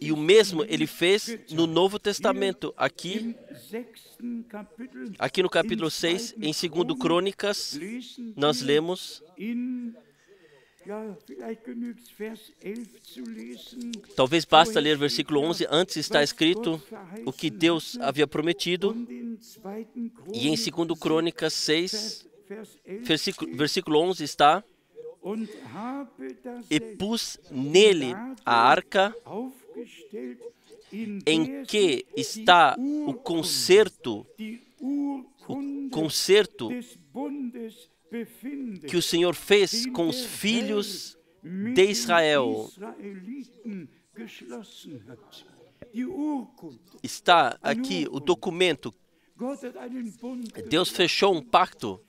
e o mesmo Ele fez no Novo Testamento. Aqui no capítulo 6, em 2 Crônicas, nós lemos, talvez basta ler versículo 11, antes está escrito o que Deus havia prometido, e em 2 Crônicas 6, versículo 11 está, e pus nele a arca em que está o concerto que o Senhor fez com os filhos de Israel. Está aqui o documento. Deus fechou um pacto.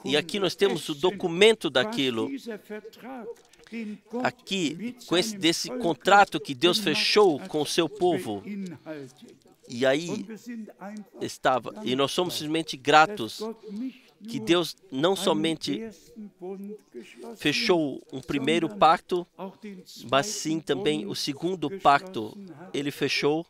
E aqui nós temos o documento daquilo. Aqui, desse contrato que Deus fechou com o seu povo. E aí estava. E nós somos simplesmente gratos que Deus não somente fechou um primeiro pacto, mas sim também o segundo pacto. Ele fechou.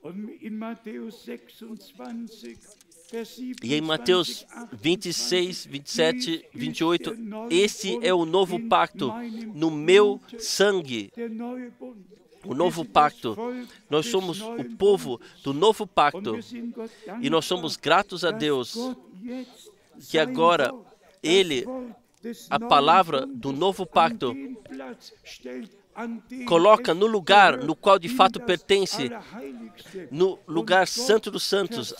E em Mateus 26, 27, 28, este é o novo pacto no meu sangue. O novo pacto. Nós somos o povo do novo pacto. E nós somos gratos a Deus que agora a palavra do novo pacto, coloca no lugar no qual de fato pertence, no lugar santo dos santos.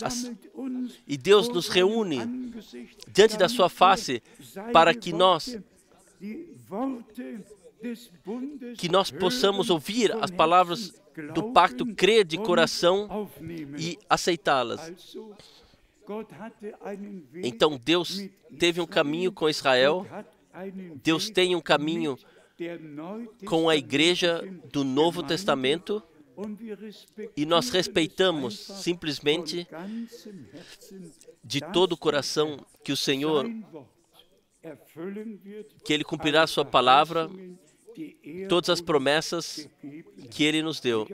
E Deus nos reúne diante da sua face para que nós possamos ouvir as palavras do pacto, crer de coração e aceitá-las. Então Deus teve um caminho com Israel, Deus tem um caminho com a igreja do Novo Testamento, e nós respeitamos simplesmente de todo o coração que o Senhor, que Ele cumprirá a sua palavra, todas as promessas que Ele nos deu.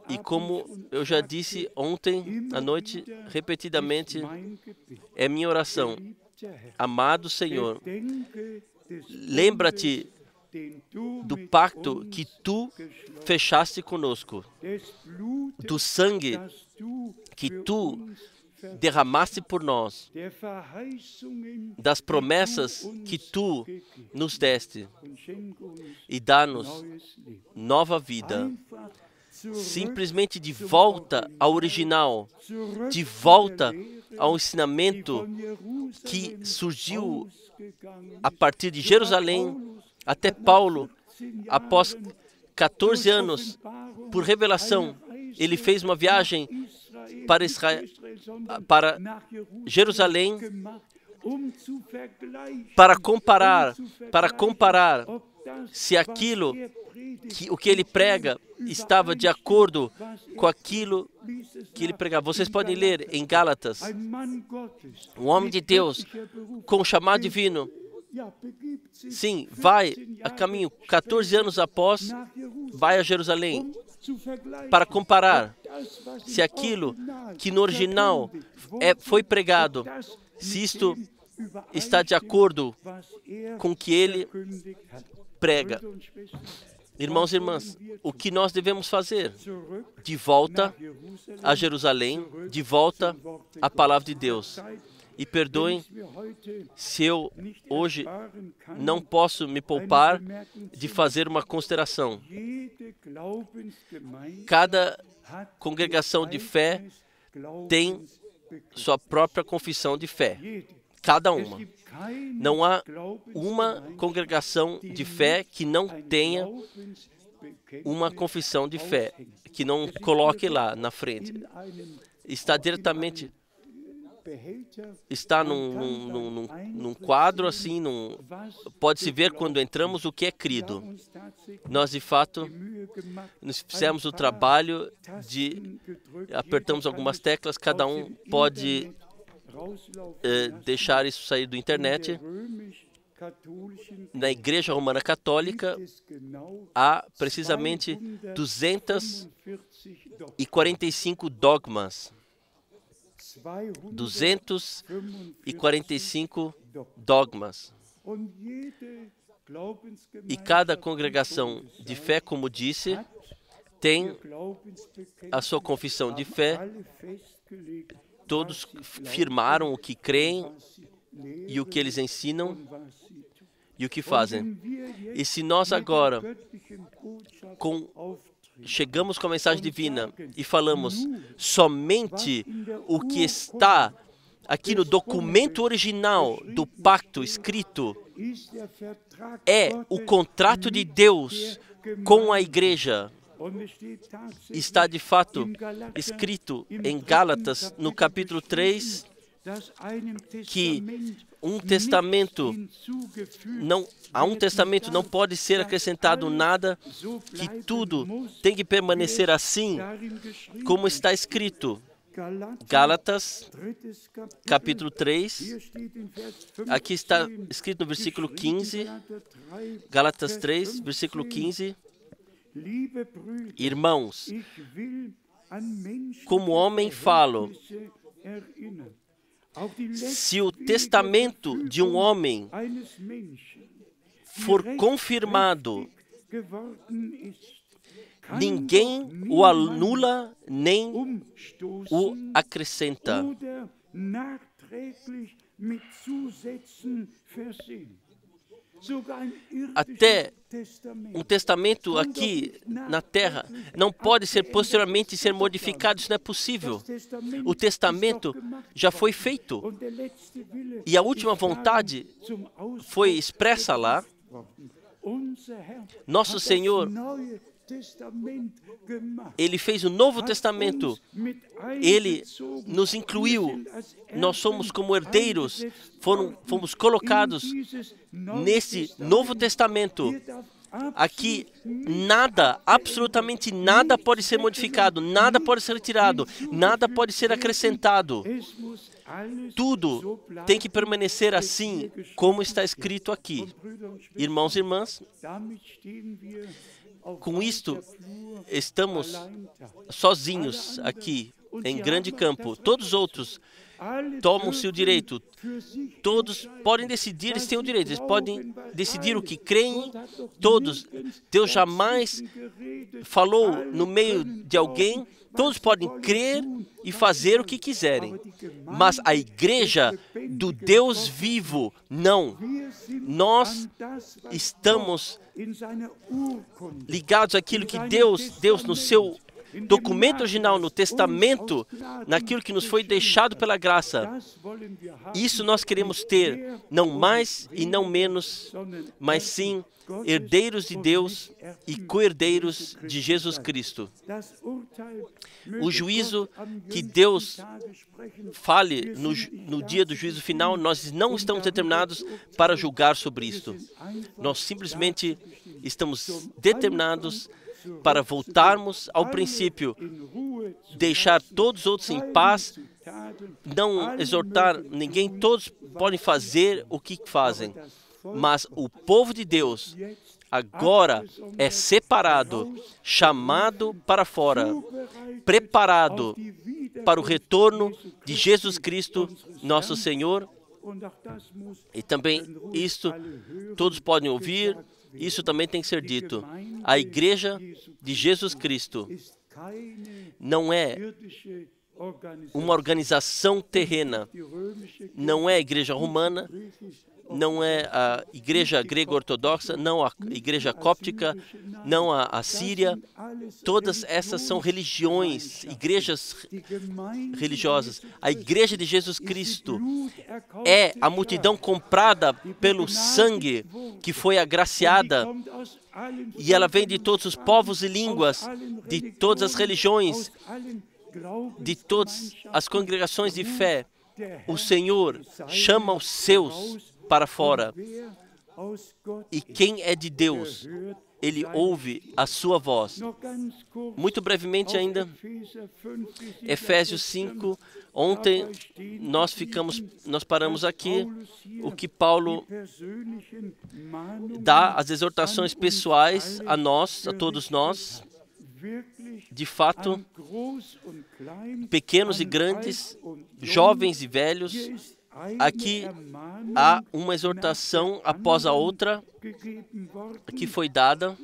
E como eu já disse ontem à noite, repetidamente, é minha oração. Amado Senhor, lembra-te do pacto que Tu fechaste conosco, do sangue que Tu derramaste por nós, das promessas que Tu nos deste, e dá-nos nova vida, simplesmente de volta ao original, de volta ao ensinamento que surgiu a partir de Jerusalém até Paulo após 14 anos, por revelação, ele fez uma viagem para Jerusalém para comparar se aquilo o que ele prega estava de acordo com aquilo que ele pregava. Vocês podem ler em Gálatas, um homem de Deus com chamado divino, sim, vai a caminho, 14 anos após, vai a Jerusalém para comparar se aquilo que no original foi pregado, se isto está de acordo com o que ele prega. Irmãos e irmãs, o que nós devemos fazer? De volta a Jerusalém, de volta à palavra de Deus. E perdoem se eu hoje não posso me poupar de fazer uma consideração. Cada congregação de fé tem sua própria confissão de fé. Cada uma. Não há uma congregação de fé que não tenha uma confissão de fé, que não coloque lá na frente. Está diretamente, está num quadro assim, pode-se ver quando entramos o que é crido. Nós, de fato, nos fizemos o trabalho de apertamos algumas teclas, cada um pode deixar isso sair do internet. Na Igreja Romana Católica há precisamente 245 dogmas. 245 dogmas. E cada congregação de fé, como disse, tem a sua confissão de fé. Todos firmaram o que creem e o que eles ensinam e o que fazem. E se nós agora chegamos com a mensagem divina e falamos somente o que está aqui no documento original do pacto escrito, é o contrato de Deus com a igreja. Está de fato escrito em Gálatas, no capítulo 3, que a um testamento não pode ser acrescentado nada, que tudo tem que permanecer assim, como está escrito. Gálatas, capítulo 3, aqui está escrito no versículo 15, Gálatas 3, versículo 15, irmãos, como homem falo, se o testamento de um homem for confirmado, ninguém o anula nem o acrescenta. Até um testamento aqui na terra não pode posteriormente ser modificado, isso não é possível. O testamento já foi feito e a última vontade foi expressa lá. Nosso Senhor, Ele fez o Novo Testamento, Ele nos incluiu, nós somos como herdeiros, fomos colocados nesse Novo Testamento. Aqui nada, absolutamente nada pode ser modificado, nada pode ser retirado, nada pode ser acrescentado. Tudo tem que permanecer assim, como está escrito aqui. Irmãos e irmãs, com isto, estamos sozinhos aqui, em grande campo. Todos os outros tomam-se o direito. Todos podem decidir, eles têm o direito. Eles podem decidir o que creem. Todos. Deus jamais falou no meio de alguém. Todos podem crer e fazer o que quiserem. Mas a igreja do Deus vivo, não. Nós estamos ligados àquilo que Deus no seu documento original, no testamento, naquilo que nos foi deixado pela graça. Isso nós queremos ter, não mais e não menos, mas sim herdeiros de Deus e co-herdeiros de Jesus Cristo. O juízo que Deus fale no dia do juízo final, nós não estamos determinados para julgar sobre isto. Nós simplesmente estamos determinados para voltarmos ao princípio, deixar todos os outros em paz, não exortar ninguém, todos podem fazer o que fazem. Mas o povo de Deus agora é separado, chamado para fora, preparado para o retorno de Jesus Cristo, nosso Senhor. E também isto, todos podem ouvir, isso também tem que ser dito. A igreja de Jesus Cristo não é uma organização terrena, não é a igreja romana, não é a igreja grego-ortodoxa, não a igreja cóptica, não a síria. Todas essas são religiões, igrejas religiosas. A igreja de Jesus Cristo é a multidão comprada pelo sangue que foi agraciada, e ela vem de todos os povos e línguas, de todas as religiões, de todas as congregações de fé. O Senhor chama os seus para fora. E quem é de Deus, ele ouve a sua voz. Muito brevemente ainda, Efésios 5. Ontem nós paramos aqui, o que Paulo dá as exortações pessoais a nós, a todos nós. De fato, pequenos e grandes, jovens e velhos, aqui há uma exortação após a outra que foi dada.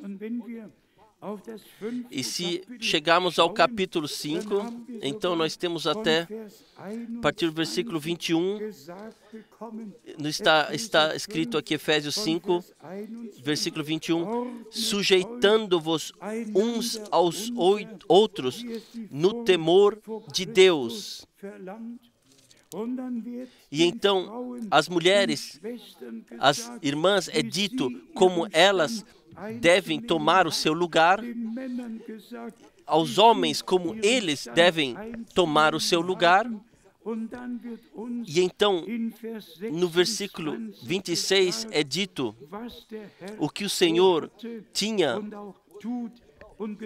E se chegarmos ao capítulo 5, então nós temos até, a partir do versículo 21, está escrito aqui, Efésios 5, versículo 21, sujeitando-vos uns aos outros no temor de Deus. E então, as mulheres, as irmãs, é dito como elas devem tomar o seu lugar, aos homens como eles devem tomar o seu lugar. E então, no versículo 26 é dito o que o Senhor tinha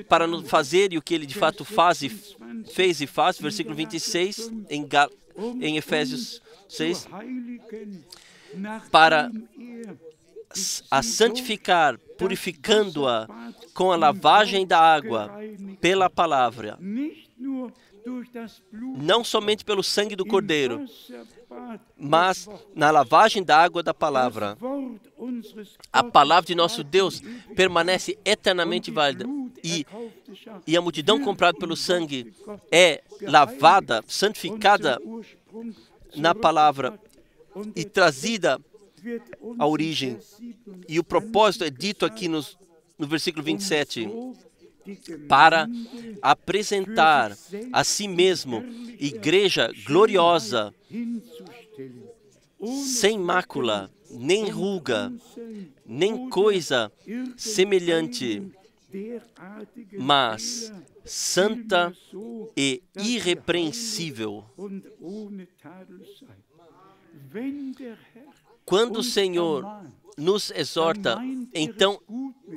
para nos fazer e o que Ele de fato fez e faz. Versículo 26 em Efésios 6, para a santificar, purificando-a com a lavagem da água pela palavra, não somente pelo sangue do Cordeiro, mas na lavagem da água da palavra. A palavra de nosso Deus permanece eternamente válida, e a multidão comprada pelo sangue é lavada, santificada na palavra e trazida à origem. E o propósito é dito aqui no versículo 27, para apresentar a si mesmo igreja gloriosa, sem mácula, nem ruga, nem coisa semelhante, mas santa e irrepreensível. Quando o Senhor nos exorta, então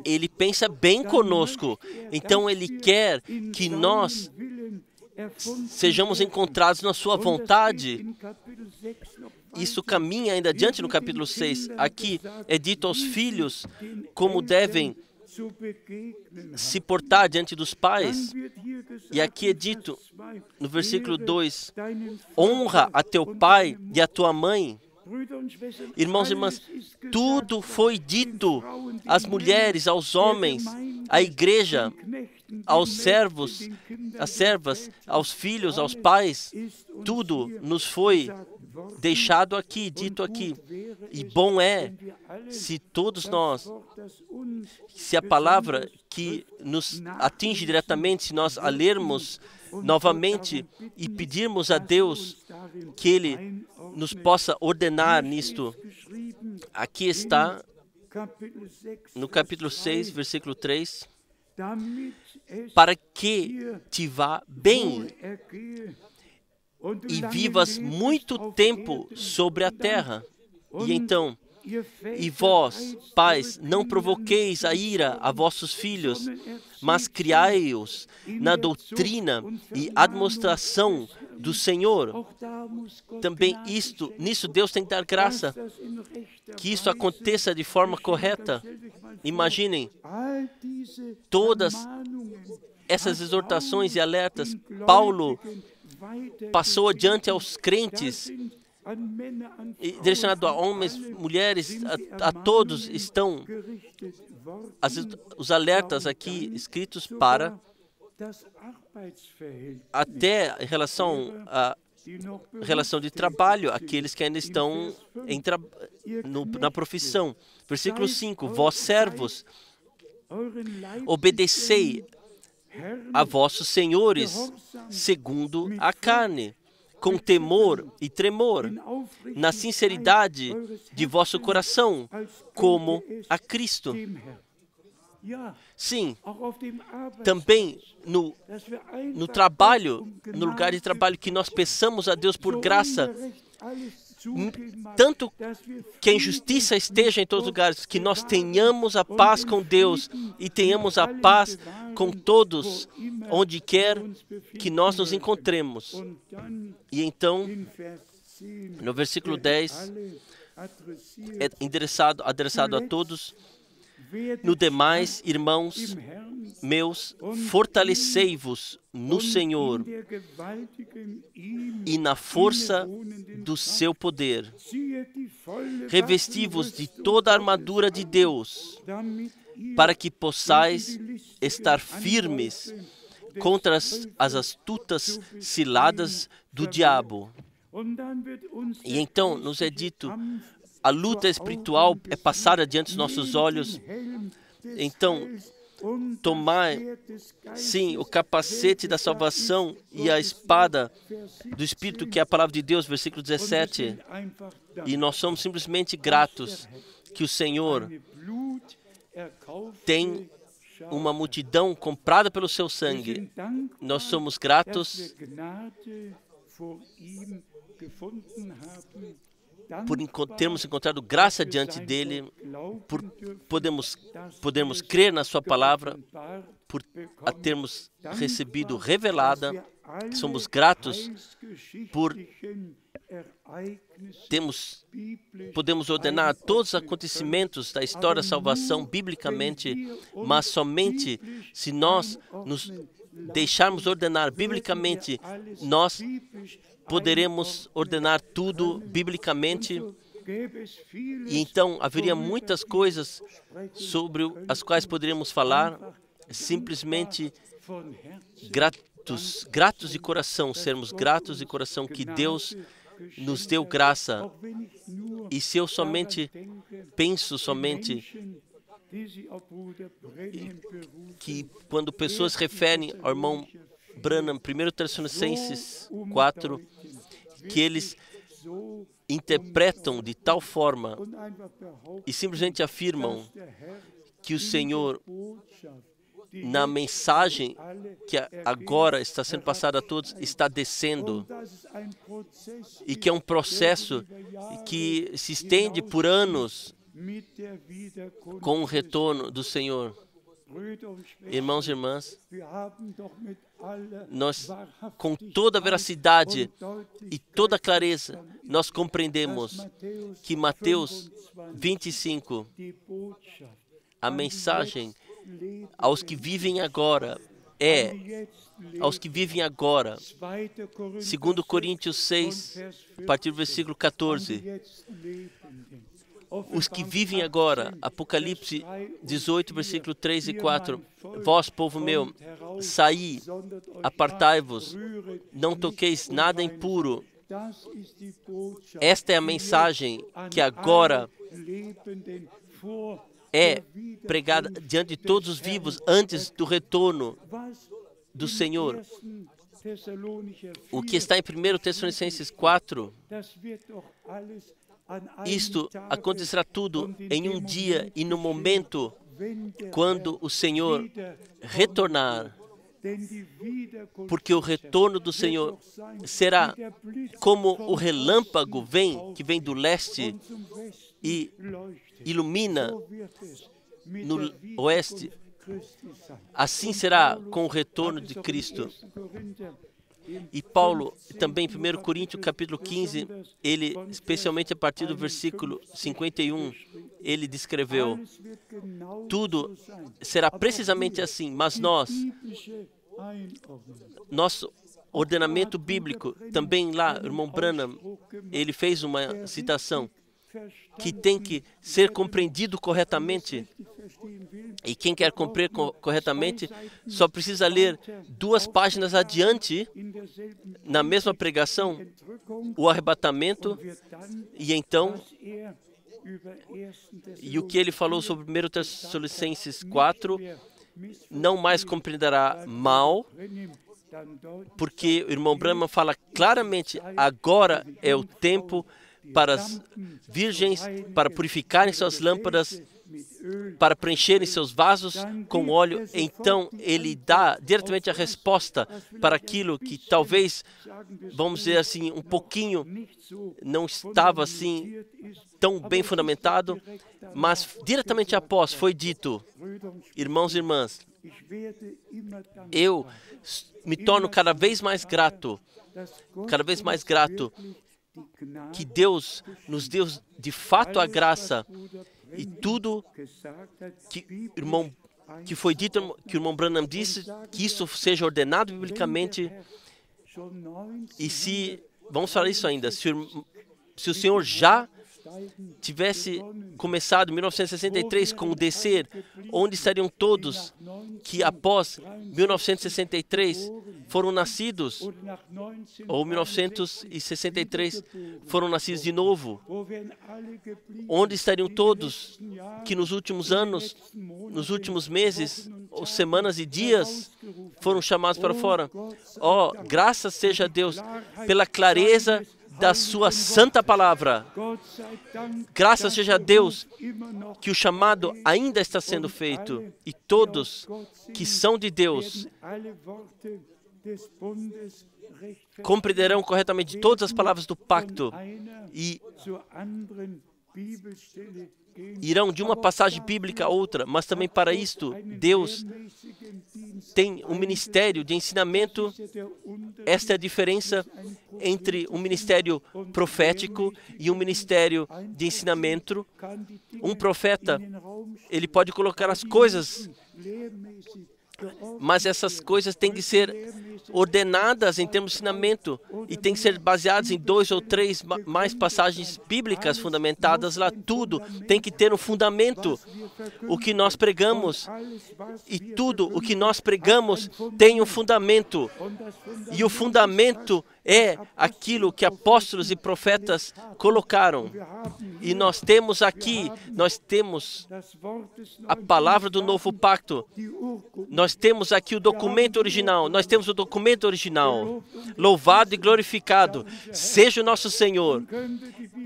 Ele pensa bem conosco. Então Ele quer que nós sejamos encontrados na sua vontade. Isso caminha ainda adiante no capítulo 6. Aqui é dito aos filhos como devem se portar diante dos pais. E aqui é dito no versículo 2, honra a teu pai e a tua mãe. Irmãos e irmãs, tudo foi dito às mulheres, aos homens, à igreja, aos servos, às servas, aos filhos, aos pais. Tudo nos foi deixado aqui, dito aqui. E bom é se todos nós, se a palavra que nos atinge diretamente, se nós a lermos novamente e pedirmos a Deus que Ele nos possa ordenar nisto. Aqui está, no capítulo 6, versículo 3, para que te vá bem e vivas muito tempo sobre a terra. E então, e vós, pais, não provoqueis a ira a vossos filhos, mas criai-os na doutrina e admoestação do Senhor. Também nisso Deus tem que dar graça, que isso aconteça de forma correta. Imaginem, todas essas exortações e alertas, Paulo passou adiante aos crentes, direcionado a homens, mulheres, a todos estão os alertas aqui escritos para até em relação à relação de trabalho, aqueles que ainda estão na profissão. Versículo 5, vós servos, obedecei a vossos senhores segundo a carne, com temor e tremor, na sinceridade de vosso coração, como a Cristo. Sim, também no trabalho, no lugar de trabalho, que nós peçamos a Deus por graça, tanto que a injustiça esteja em todos os lugares, que nós tenhamos a paz com Deus e tenhamos a paz com todos, onde quer que nós nos encontremos. E então, no versículo 10, é adressado a todos. No demais, irmãos meus, fortalecei-vos no Senhor e na força do seu poder. Revesti-vos de toda a armadura de Deus, para que possais estar firmes contra as astutas ciladas do diabo. E então nos é dito, a luta espiritual é passada diante dos nossos olhos. Então, tomai, sim, o capacete da salvação e a espada do Espírito, que é a palavra de Deus, versículo 17. E nós somos simplesmente gratos que o Senhor tem uma multidão comprada pelo seu sangue. Nós somos gratos por termos encontrado graça diante dele, por podermos crer na sua palavra, por a termos recebido revelada. Somos gratos por podemos ordenar todos os acontecimentos da história da salvação biblicamente, mas somente se nós nos deixarmos ordenar biblicamente, nós poderemos ordenar tudo biblicamente. E então haveria muitas coisas sobre as quais poderíamos falar, simplesmente gratos de coração, sermos gratos de coração que Deus nos deu graça. E se eu penso que quando pessoas referem ao irmão Branham, 1 Tessalonicenses 4, que eles interpretam de tal forma e simplesmente afirmam que o Senhor, na mensagem que agora está sendo passada a todos, está descendo, e que é um processo que se estende por anos com o retorno do Senhor. Irmãos e irmãs, nós, com toda a veracidade e toda a clareza, nós compreendemos que Mateus 25, a mensagem aos que vivem agora aos que vivem agora, segundo Coríntios 6, a partir do versículo 14, os que vivem agora, Apocalipse 18, versículo 3 e 4, vós, povo meu, saí, apartai-vos, não toqueis nada impuro, Esta é a mensagem que agora é pregada diante de todos os vivos antes do retorno do Senhor. O que está em 1 Tessalonicenses 4, isto acontecerá tudo em um dia e no momento quando o Senhor retornar, porque o retorno do Senhor será como o relâmpago que vem do leste e ilumina no oeste. Assim será com o retorno de Cristo. E Paulo, também em 1 Coríntios capítulo 15, ele, especialmente a partir do versículo 51, ele descreveu: tudo será precisamente assim, mas nosso ordenamento bíblico, também lá, o irmão Branham, ele fez uma citação que tem que ser compreendido corretamente. E quem quer compreender corretamente só precisa ler 2 páginas adiante, na mesma pregação, o arrebatamento, e então, e o que ele falou sobre 1 Tessalonicenses 4, não mais compreenderá mal, porque o irmão Branham fala claramente, agora é o tempo para as virgens, para purificarem suas lâmpadas, para preencherem seus vasos com óleo. Então, ele dá diretamente a resposta para aquilo que talvez, vamos dizer assim, um pouquinho não estava assim tão bem fundamentado, mas diretamente após foi dito: irmãos e irmãs, eu me torno cada vez mais grato que Deus nos deu de fato a graça e tudo que foi dito, que o irmão Branham disse, que isso seja ordenado biblicamente. E vamos falar isso ainda, se o Senhor já tivesse começado em 1963 com o descer, onde estariam todos que após 1963 foram nascidos, ou 1963 foram nascidos de novo? Onde estariam todos que nos últimos anos, nos últimos meses, ou semanas e dias, foram chamados para fora? Oh, graças seja a Deus pela clareza da sua santa palavra. Graças seja a Deus que o chamado ainda está sendo feito, e todos que são de Deus compreenderão corretamente todas as palavras do pacto e irão de uma passagem bíblica a outra, mas também para isto, Deus tem um ministério de ensinamento. Esta é a diferença entre um ministério profético e um ministério de ensinamento. Um profeta, ele pode colocar as coisas, mas essas coisas têm que ser ordenadas em termos de ensinamento e têm que ser baseadas em 2 ou 3 mais passagens bíblicas fundamentadas lá. Tudo tem que ter um fundamento. O que nós pregamos e tudo o que nós pregamos tem um fundamento. E o fundamento é aquilo que apóstolos e profetas colocaram. E nós temos a palavra do novo pacto. Nós temos aqui o documento original. Louvado e glorificado seja o nosso Senhor.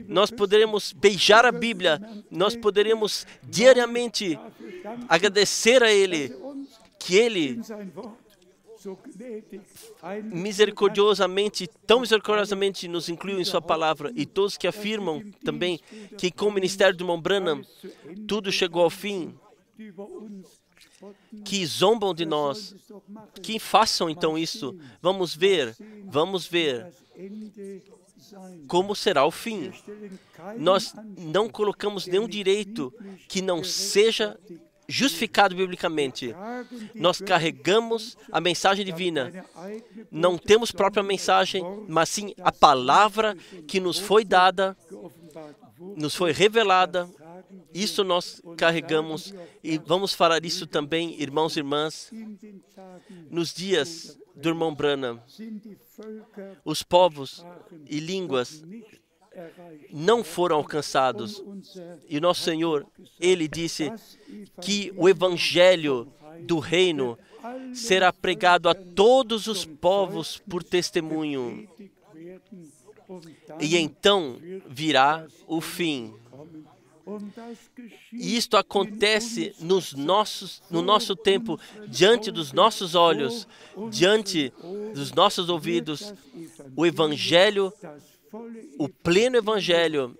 Nós poderemos beijar a Bíblia. Nós poderemos diariamente agradecer a Ele, que Ele tão misericordiosamente nos incluiu em sua palavra. E todos que afirmam também que com o ministério do irmão Branham tudo chegou ao fim, que zombam de nós, que façam então isso. Vamos ver como será o fim. Nós não colocamos nenhum direito que não seja justificado biblicamente. Nós carregamos a mensagem divina. Não temos própria mensagem, mas sim a palavra que nos foi dada, nos foi revelada. Isso nós carregamos, e vamos falar isso também, irmãos e irmãs, nos dias do irmão Branham, os povos e línguas não foram alcançados. E nosso Senhor, Ele disse que o evangelho do reino será pregado a todos os povos por testemunho. E então virá o fim. E isto acontece no nosso tempo, diante dos nossos olhos, diante dos nossos ouvidos. O Evangelho, o pleno Evangelho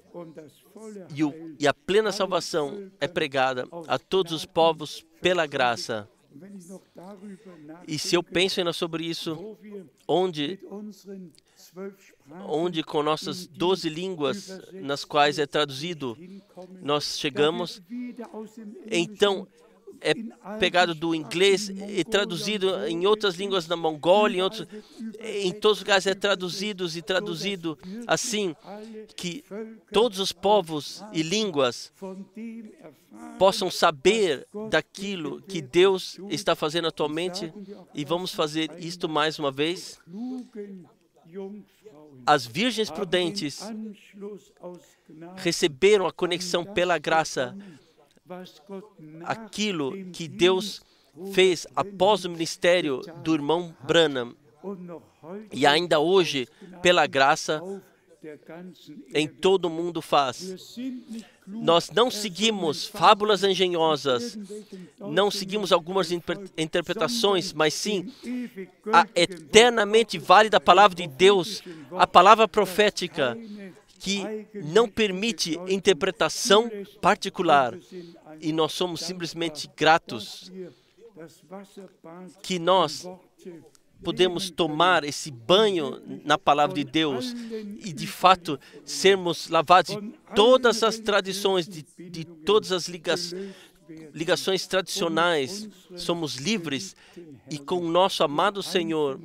e a plena salvação é pregada a todos os povos pela graça. E se eu penso ainda sobre isso, onde com nossas 12 línguas nas quais é traduzido, nós chegamos, então é pegado do inglês e traduzido em outras línguas, na Mongólia, em todos os lugares é traduzido assim, que todos os povos e línguas possam saber daquilo que Deus está fazendo atualmente. E vamos fazer isto mais uma vez. As virgens prudentes receberam a conexão pela graça, aquilo que Deus fez após o ministério do irmão Branham. E ainda hoje, pela graça, em todo o mundo faz. Nós não seguimos fábulas engenhosas, não seguimos algumas interpretações, mas sim a eternamente válida palavra de Deus, a palavra profética, que não permite interpretação particular. E nós somos simplesmente gratos que nós podemos tomar esse banho na palavra de Deus e, de fato, sermos lavados de todas as tradições, de todas as ligações tradicionais. Somos livres e com o nosso amado Senhor,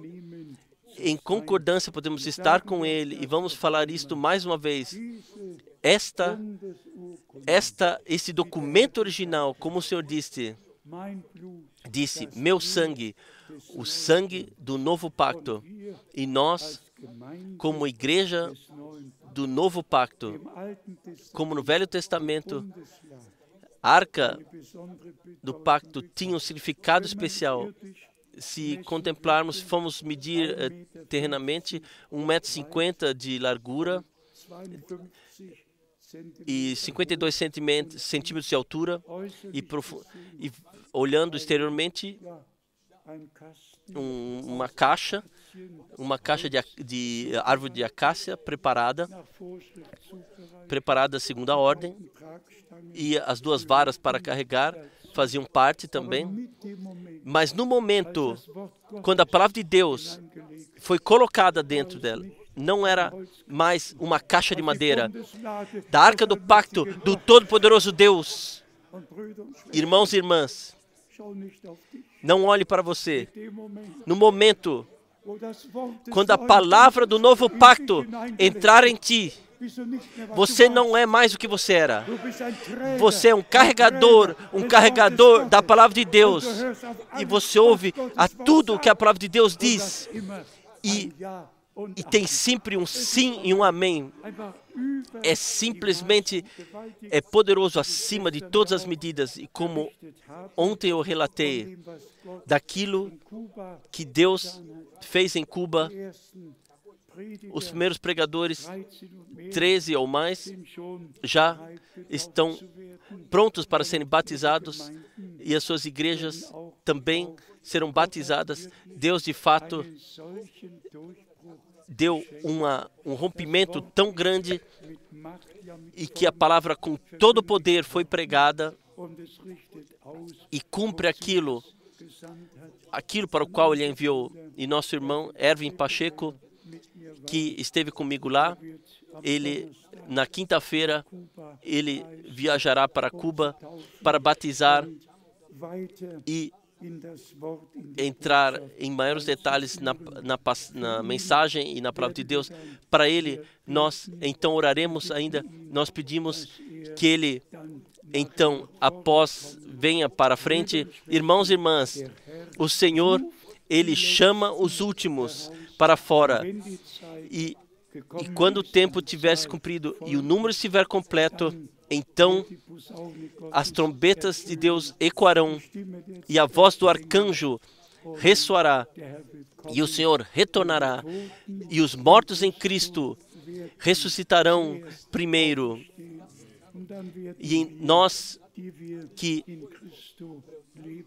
em concordância, podemos estar com Ele. E vamos falar isto mais uma vez. Esse documento original, como o Senhor disse, meu sangue, o sangue do novo pacto. E nós, como igreja do novo pacto, como no Velho Testamento, a arca do pacto tinha um significado especial. Se contemplarmos, fomos medir terrenamente 1,50 m de largura e 52 centímetros de altura, e olhando exteriormente, uma caixa de árvore de acácia preparada segundo a ordem, e as 2 varas para carregar faziam parte também. Mas no momento, quando a palavra de Deus foi colocada dentro dela, não era mais uma caixa de madeira, da arca do pacto do Todo-Poderoso Deus. Irmãos e irmãs, não olhe para você. No momento, quando a palavra do novo pacto entrar em ti, você não é mais o que você era. Você é um carregador da palavra de Deus. E você ouve a tudo o que a palavra de Deus diz. E tem sempre um sim e um amém. É simplesmente poderoso acima de todas as medidas. E como ontem eu relatei, daquilo que Deus fez em Cuba, os primeiros pregadores, 13 ou mais, já estão prontos para serem batizados, e as suas igrejas também serão batizadas. Deus, de fato, deu um rompimento tão grande, e que a palavra com todo o poder foi pregada e cumpre aquilo para o qual Ele enviou. E nosso irmão Erwin Pacheco, que esteve comigo lá, na quinta-feira, ele viajará para Cuba para batizar e entrar em maiores detalhes na mensagem e na palavra de Deus. Para ele, nós então oraremos ainda. Nós pedimos que ele, então, após, venha para a frente. Irmãos e irmãs, o Senhor, Ele chama os últimos para fora. E quando o tempo tiver se cumprido e o número estiver completo, então as trombetas de Deus ecoarão e a voz do arcanjo ressoará e o Senhor retornará e os mortos em Cristo ressuscitarão primeiro. E nós que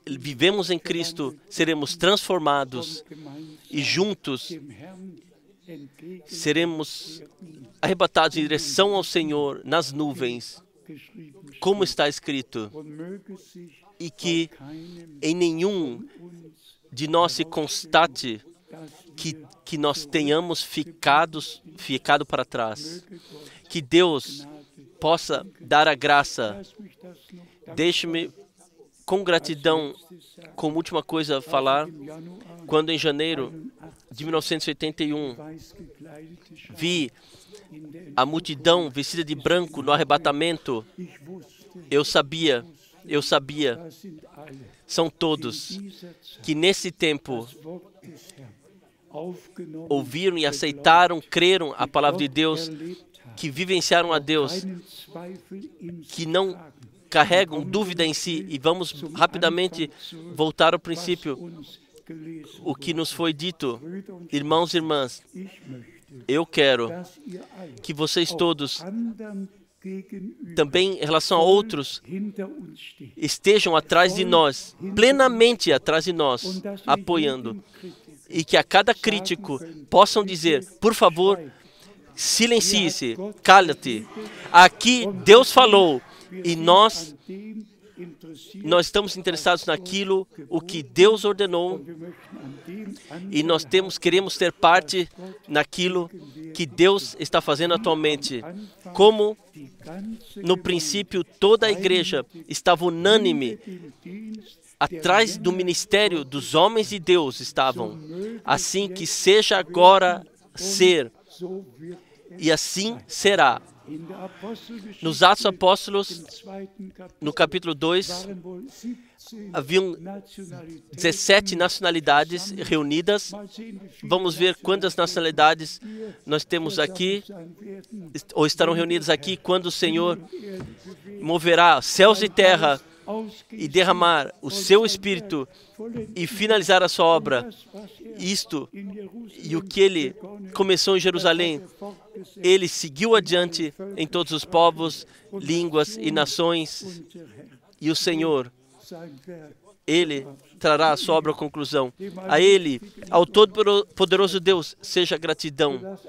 vivemos em Cristo seremos transformados e juntos seremos arrebatados em direção ao Senhor nas nuvens, como está escrito, e que em nenhum de nós se constate que nós tenhamos ficado para trás. Que Deus possa dar a graça. Deixe-me, com gratidão, como última coisa, falar, quando em janeiro de 1981 vi a multidão vestida de branco no arrebatamento, eu sabia, são todos que nesse tempo ouviram e aceitaram, creram a palavra de Deus, que vivenciaram a Deus, que não carregam dúvida em si. E vamos rapidamente voltar ao princípio, o que nos foi dito. Irmãos e irmãs, eu quero que vocês todos, também em relação a outros, estejam atrás de nós, plenamente atrás de nós, apoiando. E que a cada crítico possam dizer, por favor, silencie-se, cala-te. Aqui Deus falou e nós estamos interessados naquilo o que Deus ordenou e nós queremos ter parte naquilo que Deus está fazendo atualmente. Como no princípio toda a igreja estava unânime atrás do ministério dos homens de Deus estavam, assim que seja agora ser, e assim será. Nos Atos Apóstolos, no capítulo 2, haviam 17 nacionalidades reunidas. Vamos ver quantas nacionalidades nós temos aqui, ou estarão reunidas aqui, quando o Senhor moverá céus e terra e derramar o seu Espírito e finalizar a sua obra. Isto e o que ele começou em Jerusalém, ele seguiu adiante em todos os povos, línguas e nações. E o Senhor, ele trará a sua obra à conclusão. A ele, ao Todo-Poderoso Deus, seja gratidão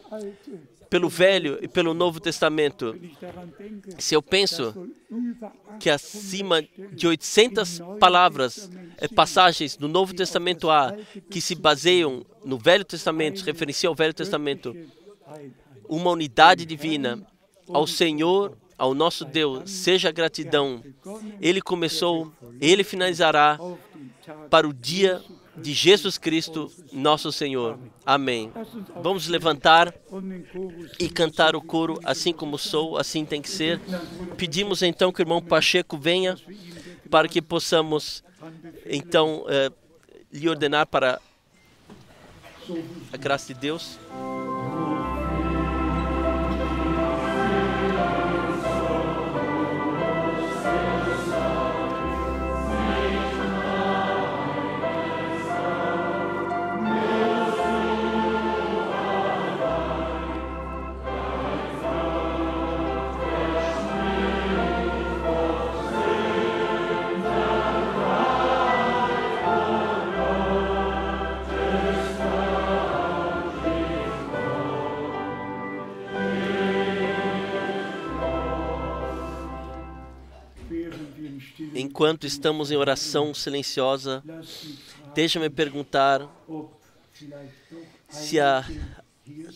pelo Velho e pelo Novo Testamento. Se eu penso que acima de 800 palavras, passagens do Novo Testamento há que se baseiam no Velho Testamento, referenciam ao Velho Testamento, uma unidade divina, ao Senhor, ao nosso Deus, seja gratidão. Ele começou, ele finalizará para o dia de Jesus Cristo, nosso Senhor. Amém. Vamos levantar e cantar o coro, assim como sou, assim tem que ser. Pedimos então que o irmão Pacheco venha para que possamos então lhe ordenar para a graça de Deus. Enquanto estamos em oração silenciosa, deixa-me perguntar se há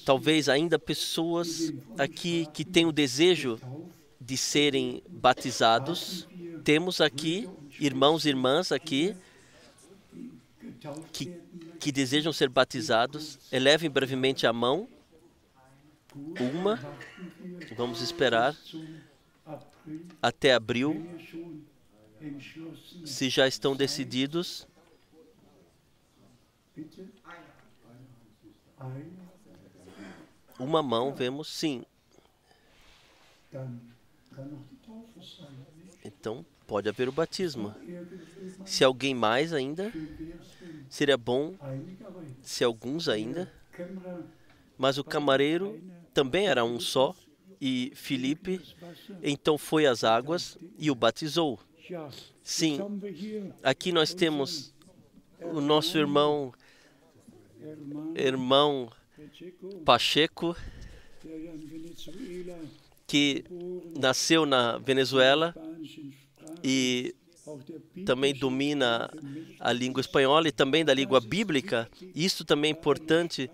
talvez ainda pessoas aqui que têm o desejo de serem batizados. Temos aqui irmãos e irmãs aqui que desejam ser batizados. Elevem brevemente a mão. Uma. Vamos esperar até abril. Se já estão decididos, Uma mão vemos sim. Então pode haver o batismo. Se alguém mais ainda, seria bom se alguns ainda. Mas o camareiro também era um só. E Filipe então foi às águas e o batizou. Sim, aqui nós temos o nosso irmão Pacheco, que nasceu na Venezuela e também domina a língua espanhola e também da língua bíblica. Isso também é importante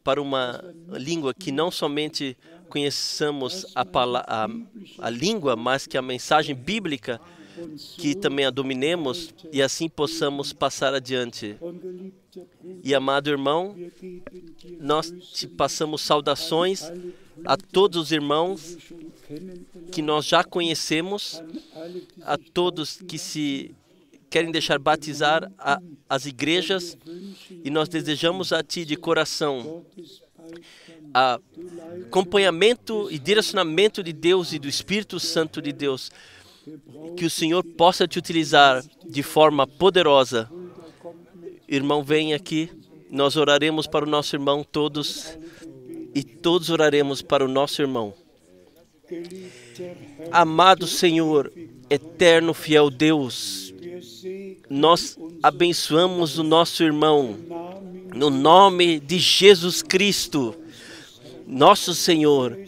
para uma língua que não somente conheçamos a língua, mas que a mensagem bíblica, que também a dominemos e assim possamos passar adiante. E amado irmão, nós te passamos saudações a todos os irmãos que nós já conhecemos, a todos que se querem deixar batizar as igrejas, e nós desejamos a ti de coração acompanhamento e direcionamento de Deus e do Espírito Santo de Deus, que o Senhor possa te utilizar de forma poderosa. Irmão, vem aqui, nós oraremos para o nosso irmão todos, e todos oraremos para o nosso irmão. Amado Senhor, eterno fiel Deus, nós abençoamos o nosso irmão, no nome de Jesus Cristo, nosso Senhor.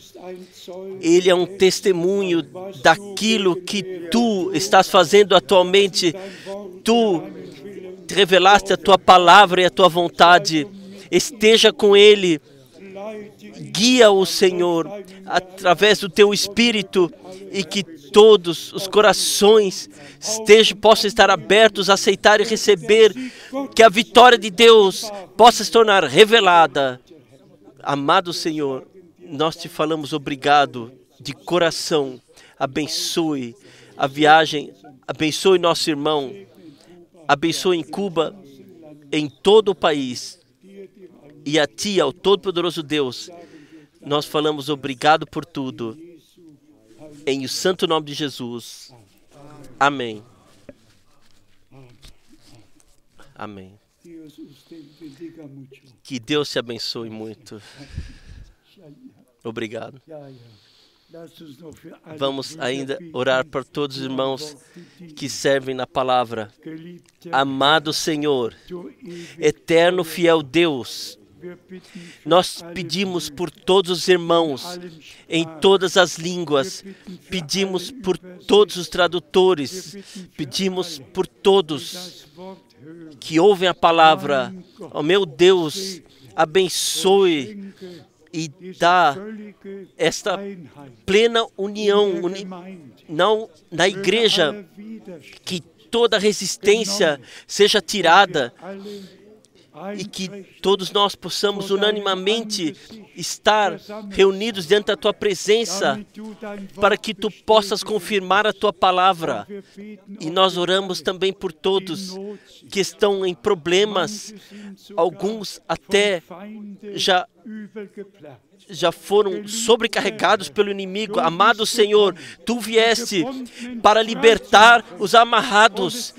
Ele é um testemunho daquilo que Tu estás fazendo atualmente. Tu revelaste a Tua palavra e a Tua vontade. Esteja com ele. Guia-o, Senhor, através do Teu Espírito, e que todos os corações possam estar abertos a aceitar e receber, que a vitória de Deus possa se tornar revelada. Amado Senhor, nós te falamos obrigado de coração. Abençoe a viagem, abençoe nosso irmão, abençoe em Cuba, em todo o país. E a Ti, ao Todo-Poderoso Deus, nós falamos obrigado por tudo. Em o santo nome de Jesus. Amém. Amém. Que Deus te abençoe muito. Obrigado. Vamos ainda orar por todos os irmãos que servem na palavra. Amado Senhor, eterno fiel Deus, nós pedimos por todos os irmãos em todas as línguas, pedimos por todos os tradutores, pedimos por todos que ouvem a palavra. Oh, meu Deus, abençoe e dá esta plena união na igreja, que toda resistência seja tirada e que todos nós possamos unanimemente estar reunidos diante da Tua presença, para que Tu possas confirmar a Tua palavra. E nós oramos também por todos que estão em problemas, alguns até já foram sobrecarregados pelo inimigo. Amado Senhor, Tu vieste para libertar os amarrados,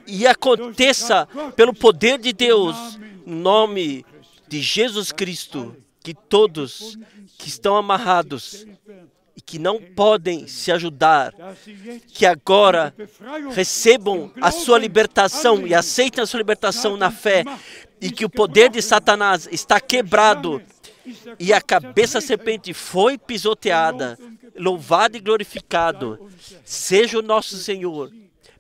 e aconteça pelo poder de Deus, em nome de Jesus Cristo, que todos que estão amarrados e que não podem se ajudar, que agora recebam a sua libertação e aceitem a sua libertação na fé, e que o poder de Satanás está quebrado e a cabeça da serpente foi pisoteada. Louvado e glorificado seja o nosso Senhor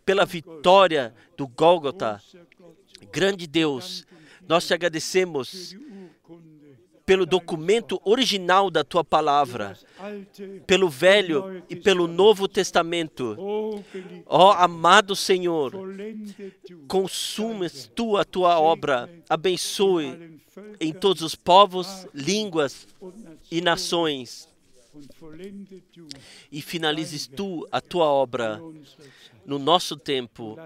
pela vitória do Gólgota. Grande Deus, nós te agradecemos pelo documento original da Tua palavra, pelo Velho e pelo Novo Testamento. Ó amado Senhor, consumes Tu a Tua obra, abençoe em todos os povos, línguas e nações. e finalizes tu a tua obra no nosso tempo,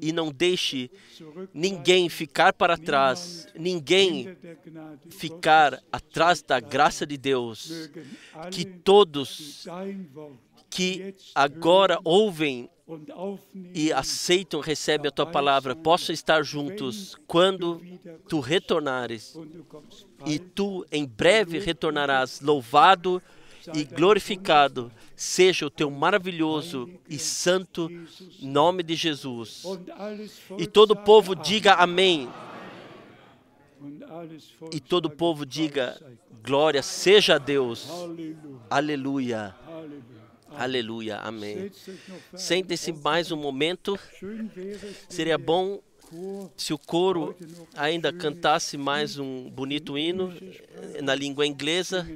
e não deixe ninguém ficar para trás, ninguém ficar atrás da graça de Deus. Que todos que agora ouvem e aceitam, recebem a tua palavra, possam estar juntos quando tu retornares. E tu em breve retornarás. Louvado e glorificado seja o teu maravilhoso e santo nome de Jesus. E todo o povo diga amém. E todo o povo diga glória seja a Deus. Aleluia. Aleluia. Amém. Sentem-se mais um momento. Seria bom se o coro ainda cantasse mais um bonito hino na língua inglesa.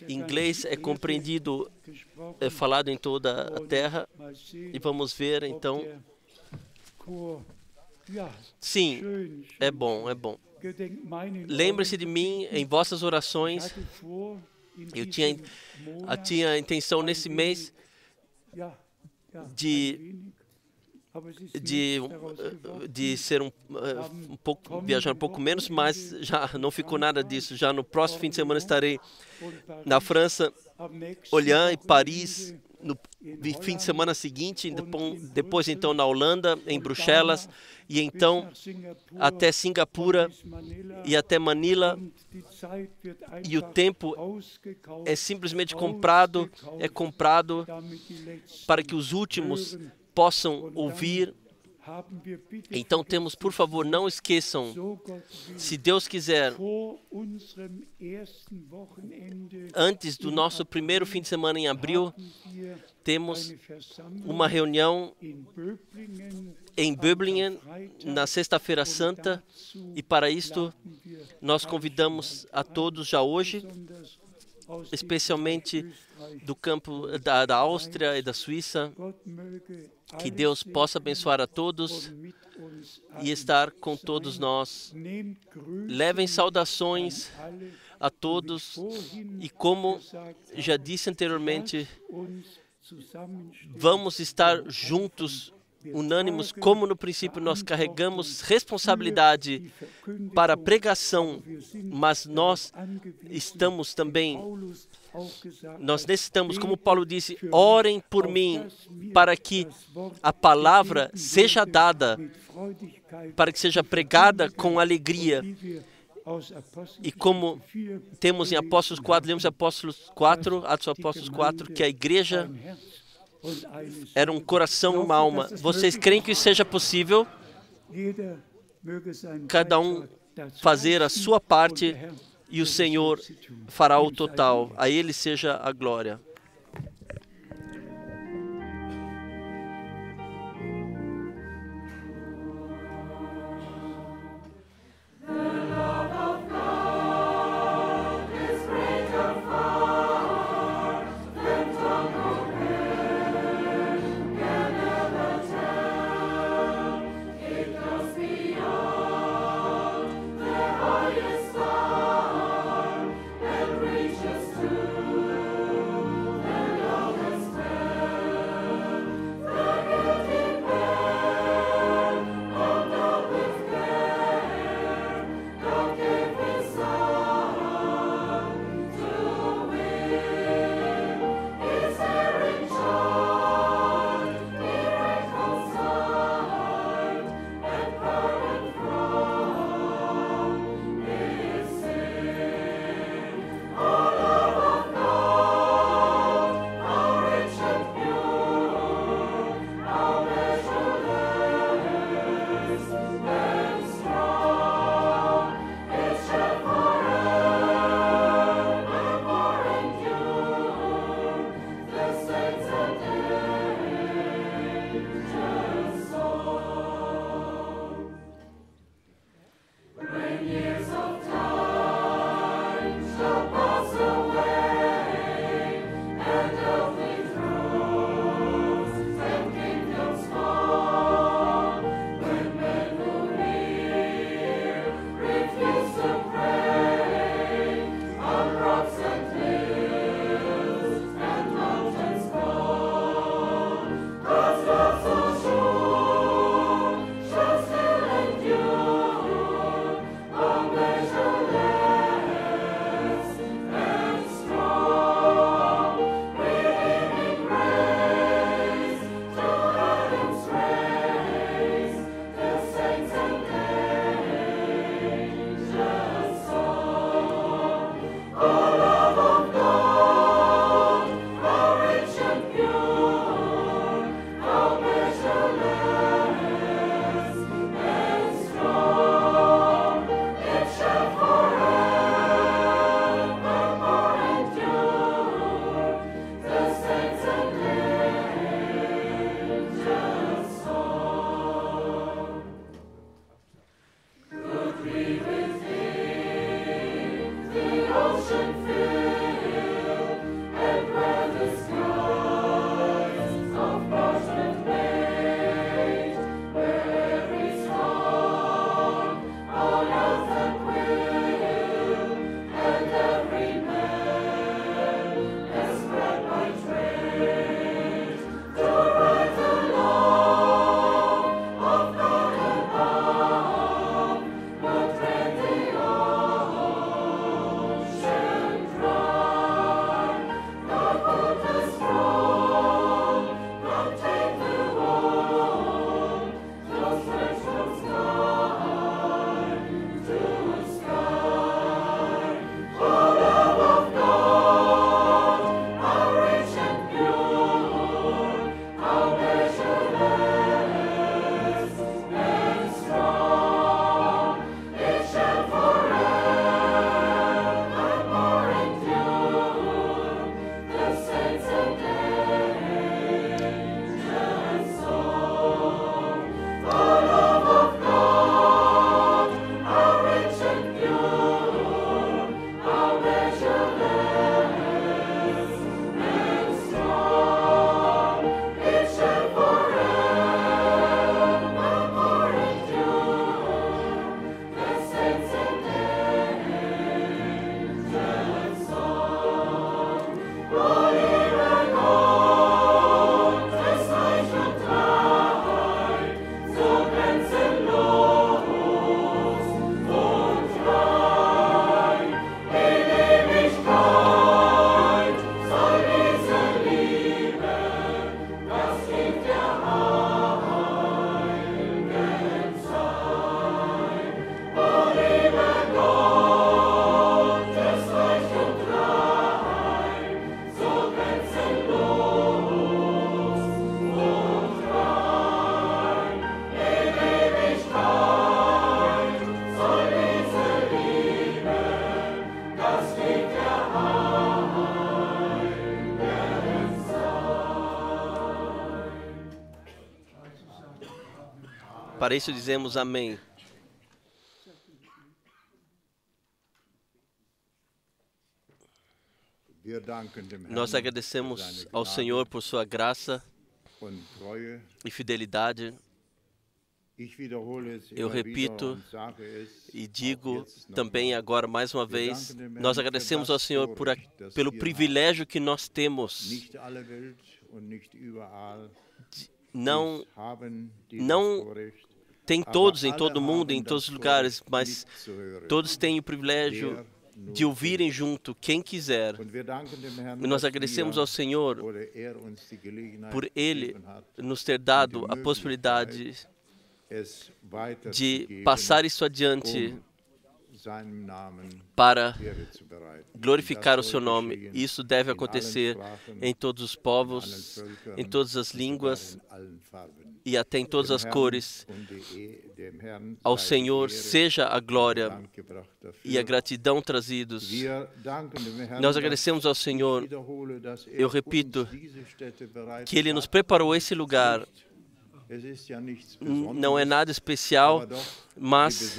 Inglês é compreendido, é falado em toda a terra. E vamos ver, então. Sim, é bom, é bom. Lembre-se de mim em vossas orações. Eu tinha a intenção nesse mês de ser um pouco, viajar um pouco menos, mas já não ficou nada disso. Já no próximo fim de semana estarei na França, Orléans e Paris. No fim de semana seguinte, depois então na Holanda, em Bruxelas, e então até Singapura e até Manila. E o tempo é simplesmente comprado para que os últimos possam ouvir. Então temos, por favor, não esqueçam, se Deus quiser, antes do nosso primeiro fim de semana em abril, temos uma reunião em Böblingen, na Sexta-feira Santa, e para isto nós convidamos a todos já hoje, especialmente do campo da Áustria e da Suíça, que Deus possa abençoar a todos e estar com todos nós. Levem saudações a todos e, como já disse anteriormente, vamos estar juntos, unânimes, como no princípio nós carregamos responsabilidade para a pregação, mas nós estamos também, nós necessitamos, como Paulo disse, orem por mim, para que a palavra seja dada, para que seja pregada com alegria. E como temos em Apóstolos 4, lemos Apóstolos 4, Atos dos Apóstolos 4, que a igreja era um coração e uma alma. Vocês creem que isso seja possível? Cada um fazer a sua parte e o Senhor fará o total. A Ele seja a glória. Para isso dizemos amém. Nós agradecemos ao Senhor por sua graça e fidelidade. Eu repito e digo também agora mais uma vez, nós agradecemos ao Senhor pelo privilégio que nós temos. Não tem todos em todo mundo, em todos os lugares, mas todos têm o privilégio de ouvirem junto quem quiser. E nós agradecemos ao Senhor por Ele nos ter dado a possibilidade de passar isso adiante para glorificar o seu nome. Isso deve acontecer em todos os povos, em todas as línguas e até em todas as cores. Ao Senhor seja a glória e a gratidão trazidos. Nós agradecemos ao Senhor, eu repito, que Ele nos preparou esse lugar. Não é nada especial, mas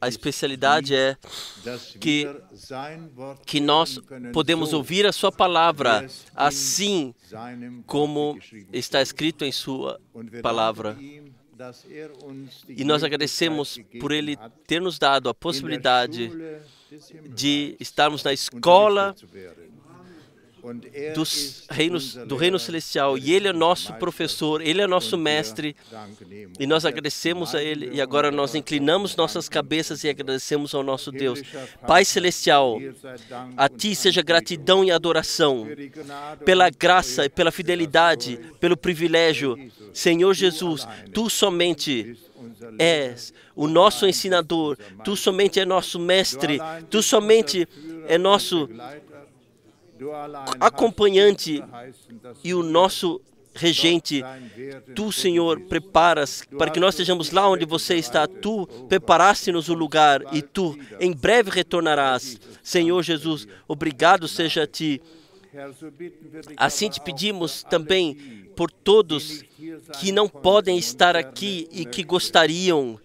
a especialidade é que nós podemos ouvir a sua palavra assim como está escrito em sua palavra. E nós agradecemos por Ele ter nos dado a possibilidade de estarmos na escola do reino celestial, e Ele é nosso professor, Ele é nosso mestre, e nós agradecemos a Ele, e agora nós inclinamos nossas cabeças e agradecemos ao nosso Deus. Pai Celestial, a Ti seja gratidão e adoração, pela graça e pela fidelidade, pelo privilégio. Senhor Jesus, Tu somente és o nosso ensinador, Tu somente é nosso mestre, Tu somente é nosso acompanhante e o nosso regente. Tu, Senhor, preparas para que nós estejamos lá onde você está. Tu preparaste-nos o lugar e Tu em breve retornarás. Senhor Jesus, obrigado seja a Ti. Assim te pedimos também por todos que não podem estar aqui e que gostariam.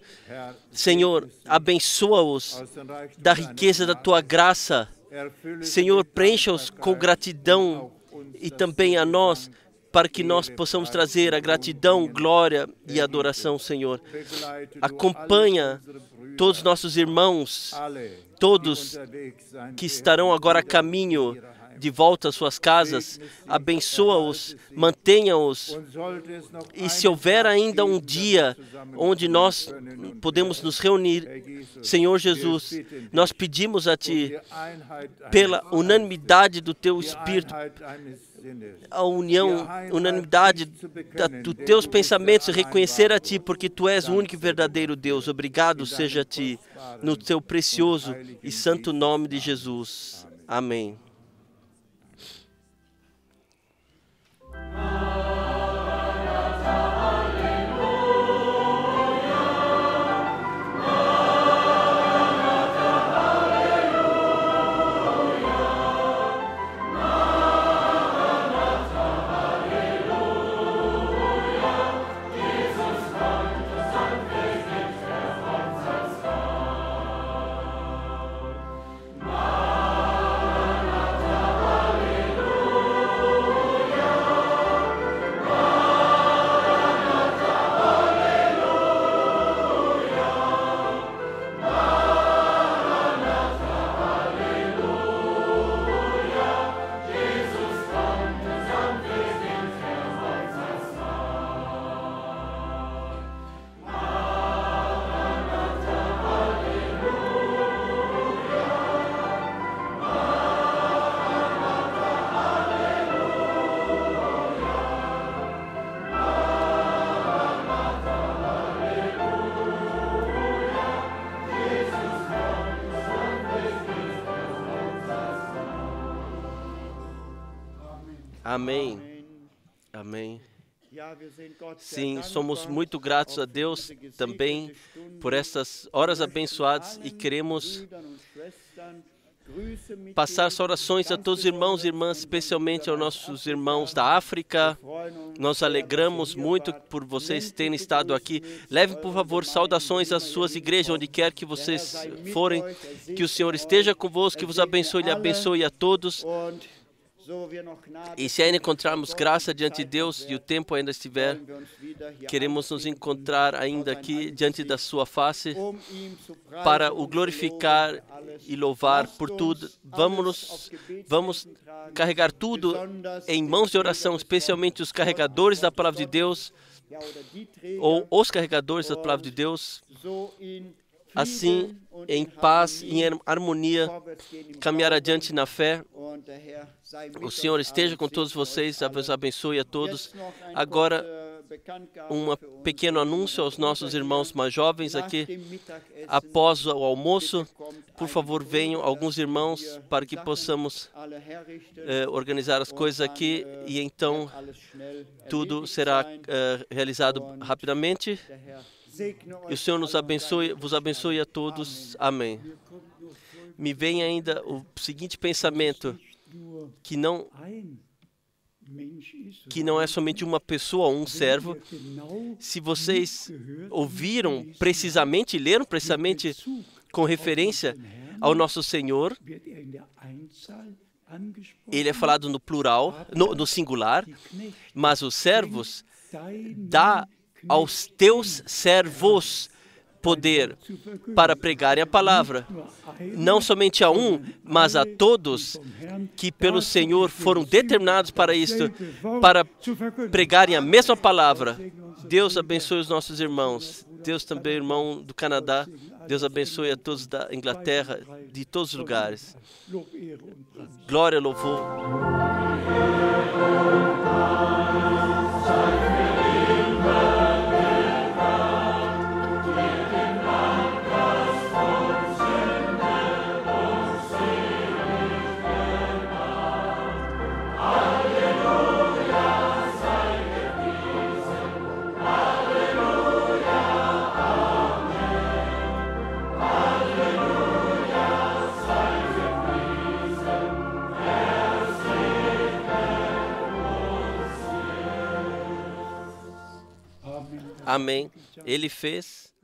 Senhor, abençoa-os da riqueza da Tua graça. Senhor, preencha-os com gratidão e também a nós, para que nós possamos trazer a gratidão, glória e adoração, Senhor. Acompanha todos os nossos irmãos, todos que estarão agora a caminho de volta às suas casas. Abençoa-os, mantenha-os. E se houver ainda um dia onde nós podemos nos reunir, Senhor Jesus, nós pedimos a Ti, pela unanimidade do Teu Espírito, a unanimidade dos Teus pensamentos, reconhecer a Ti, porque Tu és o único e verdadeiro Deus. Obrigado seja a Ti, no Teu precioso e santo nome de Jesus. Amém. Amém. Amém. Sim, somos muito gratos a Deus também por essas horas abençoadas e queremos passar orações a todos os irmãos e irmãs, especialmente aos nossos irmãos da África. Nós alegramos muito por vocês terem estado aqui. Levem, por favor, saudações às suas igrejas, onde quer que vocês forem. Que o Senhor esteja convosco, que vos abençoe e abençoe a todos. E se ainda encontrarmos graça diante de Deus e o tempo ainda estiver, queremos nos encontrar ainda aqui diante da sua face para o glorificar e louvar por tudo. Vamos carregar tudo em mãos de oração, especialmente os carregadores da palavra de Deus, ou os carregadores da palavra de Deus. Assim, em paz e em harmonia, caminhar adiante na fé. O Senhor esteja com todos vocês, vos abençoe a todos. Agora, um pequeno anúncio aos nossos irmãos mais jovens aqui. Após o almoço, por favor, venham alguns irmãos para que possamos organizar as coisas aqui e então tudo será realizado rapidamente. E o Senhor vos abençoe a todos. Amém. Me vem ainda o seguinte pensamento, que não é somente uma pessoa ou um servo. Se vocês ouviram precisamente, leram precisamente com referência ao nosso Senhor, ele é falado no plural, no singular, mas os servos dá aos teus servos poder para pregarem a palavra, não somente a um, mas a todos que pelo Senhor foram determinados para isto, para pregarem a mesma palavra. Deus abençoe os nossos irmãos. Deus também, irmão do Canadá. Deus abençoe a todos da Inglaterra, de todos os lugares. Glória, louvor. Amém. Ele fez